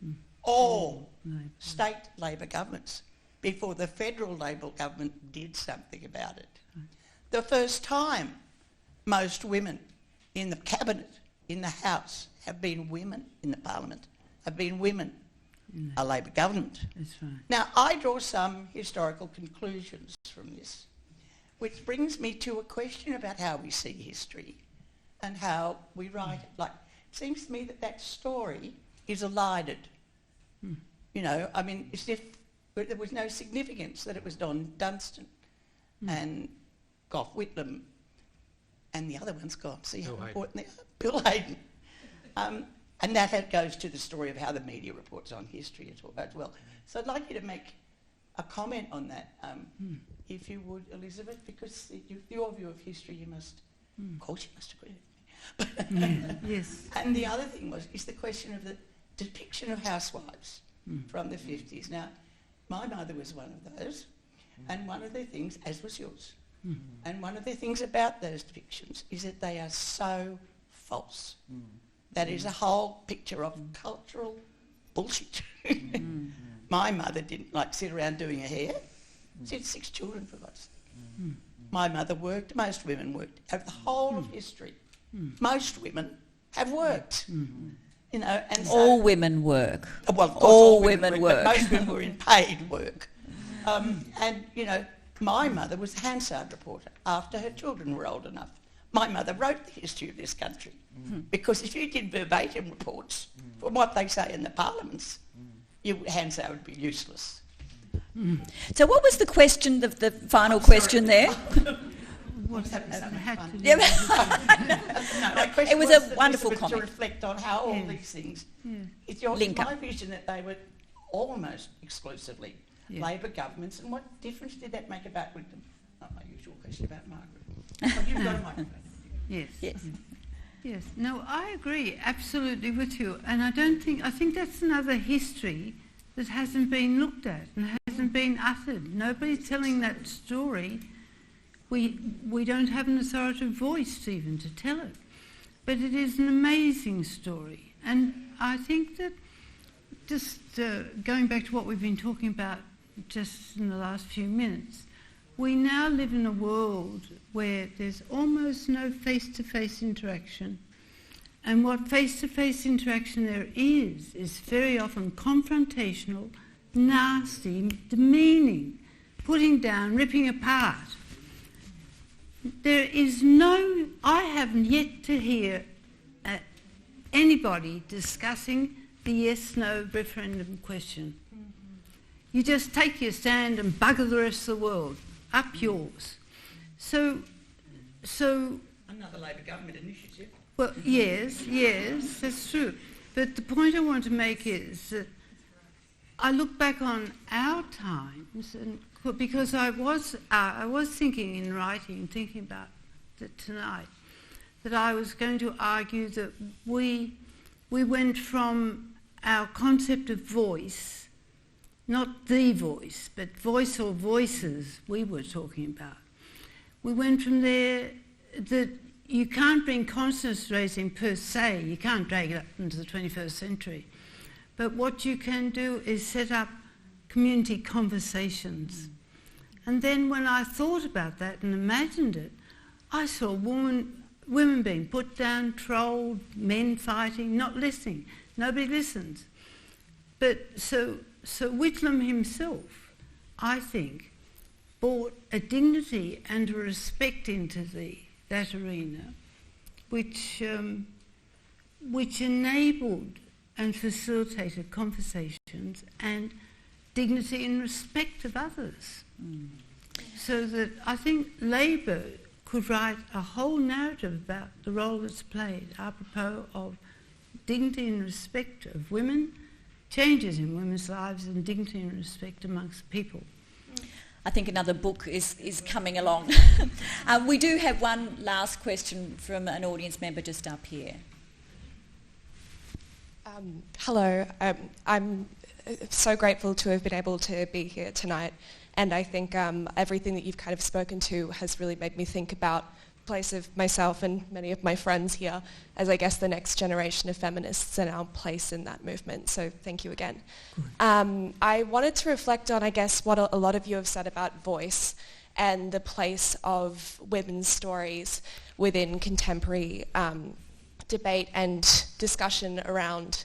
All state Labor governments before the federal Labor government did something about it. The first time most women in the cabinet, in the House, have been women in the Parliament, have been women, a Labor government. That's right. Now, I draw some historical conclusions from this, which brings me to a question about how we see history and how we write it. Like, it seems to me that story is elided. As if there was no significance that it was Don Dunstan and Gough Whitlam and the other one's gone. See how important they are? Bill Hayden. And that goes to the story of how the media reports on history as well. So I'd like you to make a comment on that, if you would, Elizabeth, because your view of history, you must, of course you must agree with me. Yes. And the other thing is the question of the depiction of housewives from the 50s. Now, my mother was one of those, and one of the things, as was yours, and one of the things about those depictions is that they are so false. That is a whole picture of cultural bullshit. My mother didn't sit around doing her hair. She had 6 children, for God's sake. My mother worked, most women worked. Over the whole of history, most women have worked. And so, All women work. Well, of course, all women work. But most women were in paid work. My mother was a Hansard reporter after her children were old enough. My mother wrote the history of this country because if you did verbatim reports from what they say in the parliaments, Hansard would be useless. So what was the question, the final question there? What's that had to do Yeah. My question It was a wonderful Elizabeth, comment. to reflect on how all these things. It's Link my up. vision that they were almost exclusively Labor governments, and what difference did that make about Whitlam? Not my usual question about Margaret. Oh, you've got a microphone. Yes. Yes. Yes. No, I agree absolutely with you. And I think that's another history that hasn't been looked at and hasn't been uttered. Nobody's telling that story. We don't have an authoritative voice even to tell it. But it is an amazing story. And I think that just going back to what we've been talking about just in the last few minutes, we now live in a world where there's almost no face-to-face interaction. And what face-to-face interaction there is very often confrontational, nasty, demeaning, putting down, ripping apart. I haven't yet to hear anybody discussing the yes-no referendum question. You just take your stand and bugger the rest of the world. Up yours. So Another Labor government initiative. Well, yes, that's true. But the point I want to make is that I look back on our times, and because I was thinking in writing, thinking about it tonight, that I was going to argue that we went from our concept of voice, not the voice, but voice or voices we were talking about. We went from there that you can't bring consciousness raising per se, you can't drag it up into the 21st century, but what you can do is set up community conversations. And then when I thought about that and imagined it, I saw women being put down, trolled, men fighting, not listening. Nobody listens. But so Whitlam himself, I think, brought a dignity and a respect into that arena, which enabled and facilitated conversations and dignity and respect of others. So that I think Labor could write a whole narrative about the role it's played apropos of dignity and respect of women, changes in women's lives and dignity and respect amongst people. I think another book is coming along. We do have one last question from an audience member just up here. Hello. I'm so grateful to have been able to be here tonight, and I think everything that you've kind of spoken to has really made me think about the place of myself and many of my friends here as, I guess, the next generation of feminists and our place in that movement. So thank you again. I wanted to reflect on, I guess, what a lot of you have said about voice and the place of women's stories within contemporary debate and discussion around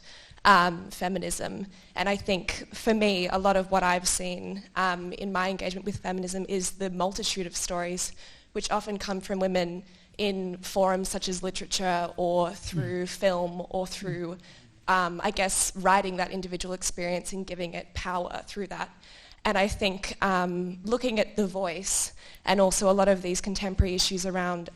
feminism. And I think for me, a lot of what I've seen in my engagement with feminism is the multitude of stories which often come from women in forums such as literature or through film or through, I guess, writing that individual experience and giving it power through that. And I think looking at the voice and also a lot of these contemporary issues around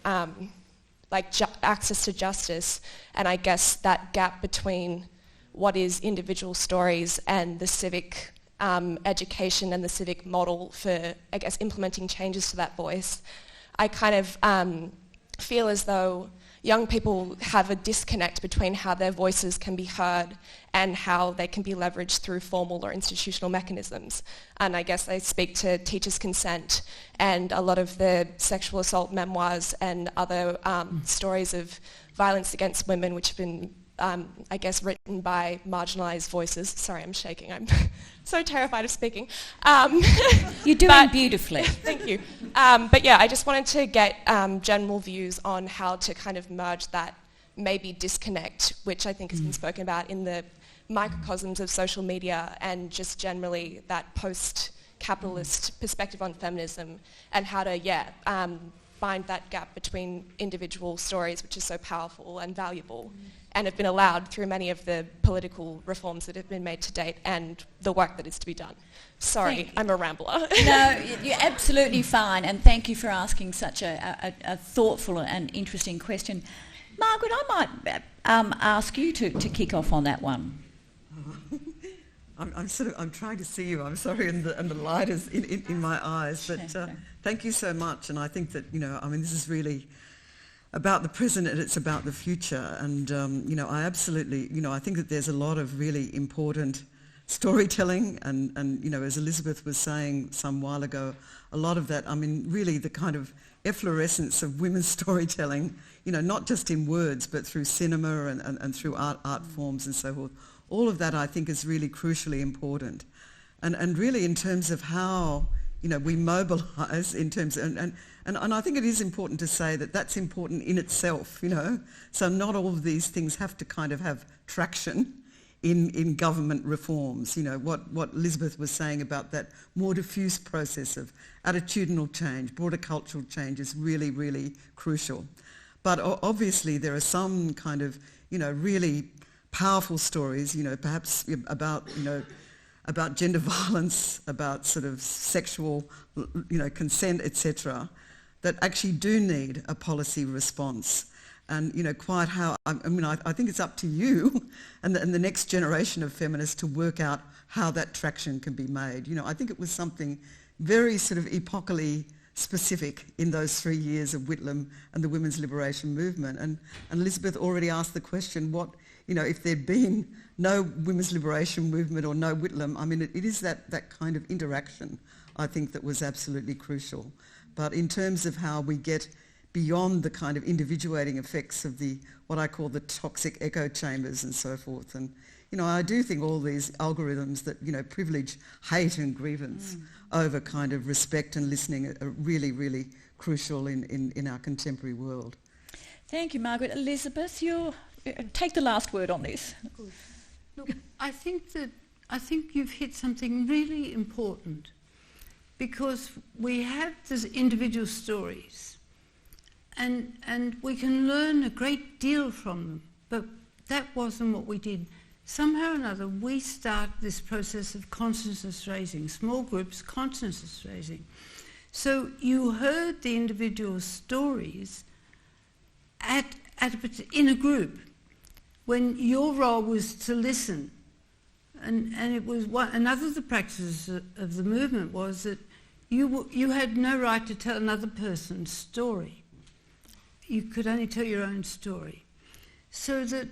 access to justice, and I guess that gap between what is individual stories and the civic education and the civic model for, I guess, implementing changes to that voice, I kind of feel as though young people have a disconnect between how their voices can be heard and how they can be leveraged through formal or institutional mechanisms. And I guess I speak to Teachers' Consent and a lot of the sexual assault memoirs and other stories of violence against women which have been I guess, written by marginalised voices. Sorry, I'm shaking. I'm so terrified of speaking. You're doing beautifully. Thank you. But yeah, I just wanted to get general views on how to kind of merge that maybe disconnect, which I think has been spoken about in the microcosms of social media and just generally that post-capitalist perspective on feminism, and how to, find that gap between individual stories, which is so powerful and valuable, and have been allowed through many of the political reforms that have been made to date and the work that is to be done. Sorry, I'm a rambler. No, you're absolutely fine, and thank you for asking such a thoughtful and interesting question. Margaret, I might ask you to kick off on that one. I'm trying to see you. I'm sorry, and the light is in my eyes. But thank you so much. And I think that this is really about the present and it's about the future. And I absolutely, I think that there's a lot of really important storytelling. And as Elizabeth was saying some while ago, a lot of that. Really the kind of efflorescence of women's storytelling. Not just in words, but through cinema and through art forms and so forth. All of that, I think, is really crucially important. And really in terms of how, we mobilise in terms of, and I think it is important to say that that's important in itself, So not all of these things have to kind of have traction in government reforms. What Elizabeth was saying about that more diffuse process of attitudinal change, broader cultural change is really, really crucial. But obviously there are some kind of, really powerful stories, perhaps about gender violence, about sort of sexual, consent, etc., that actually do need a policy response. And, quite how, I think it's up to you and the next generation of feminists to work out how that traction can be made. I think it was something very sort of epocally specific in those 3 years of Whitlam and the women's liberation movement. And Elizabeth already asked the question, what, if there'd been no women's liberation movement or no Whitlam, I mean, it is that kind of interaction, I think, that was absolutely crucial. But in terms of how we get beyond the kind of individuating effects of what I call the toxic echo chambers and so forth, and I do think all these algorithms that privilege hate and grievance over kind of respect and listening are really, really crucial in our contemporary world. Thank you, Margaret. Elizabeth, you take the last word on this. Good. Look, I think you've hit something really important, because we have these individual stories, and we can learn a great deal from them, but that wasn't what we did. Somehow or another, we start this process of consciousness raising, small groups, consciousness raising. So you heard the individual stories in a group, when your role was to listen. And it was another of the practices of the movement was that you had no right to tell another person's story. You could only tell your own story. So that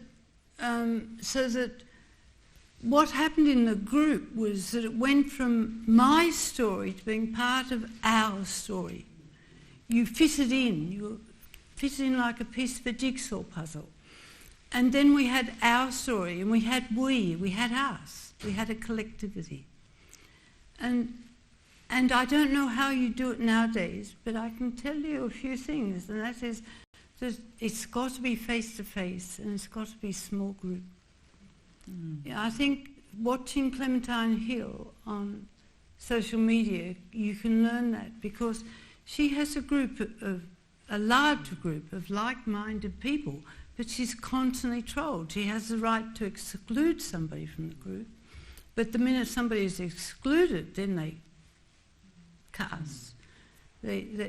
what happened in the group was that it went from my story to being part of our story. You fitted in like a piece of a jigsaw puzzle. And then we had our story, and we had us, we had a collectivity. And I don't know how you do it nowadays, but I can tell you a few things, and that is that it's got to be face-to-face, and it's got to be small group. Yeah, I think watching Clementine Hill on social media, you can learn that, because she has a large group of like-minded people, but she's constantly trolled. She has the right to exclude somebody from the group, but the minute somebody is excluded, then they cuss.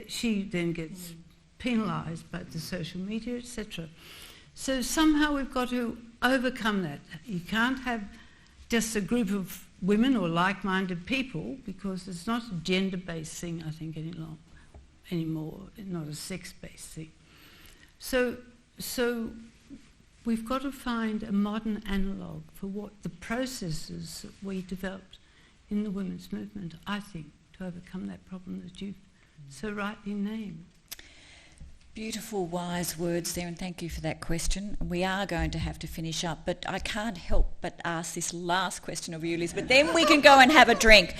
She then gets penalised by the social media, etc. So somehow we've got to overcome that. You can't have just a group of women or like-minded people, because it's not a gender-based thing, I think, anymore, not a sex-based thing. So we've got to find a modern analogue for what the processes that we developed in the women's movement, I think, to overcome that problem that you've so rightly named. Beautiful, wise words there, and thank you for that question. We are going to have to finish up, but I can't help but ask this last question of you, Elizabeth. Then we can go and have a drink.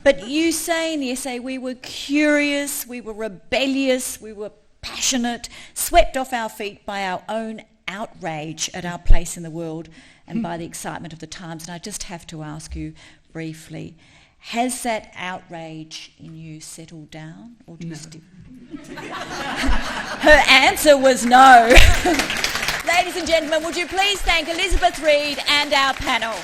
But you say in the essay, we were curious, we were rebellious, we were passionate, swept off our feet by our own outrage at our place in the world and by the excitement of the times. And I just have to ask you briefly, has that outrage in you settled down, or do you still? Her answer was no. Ladies and gentlemen, would you please thank Elizabeth Reid and our panel.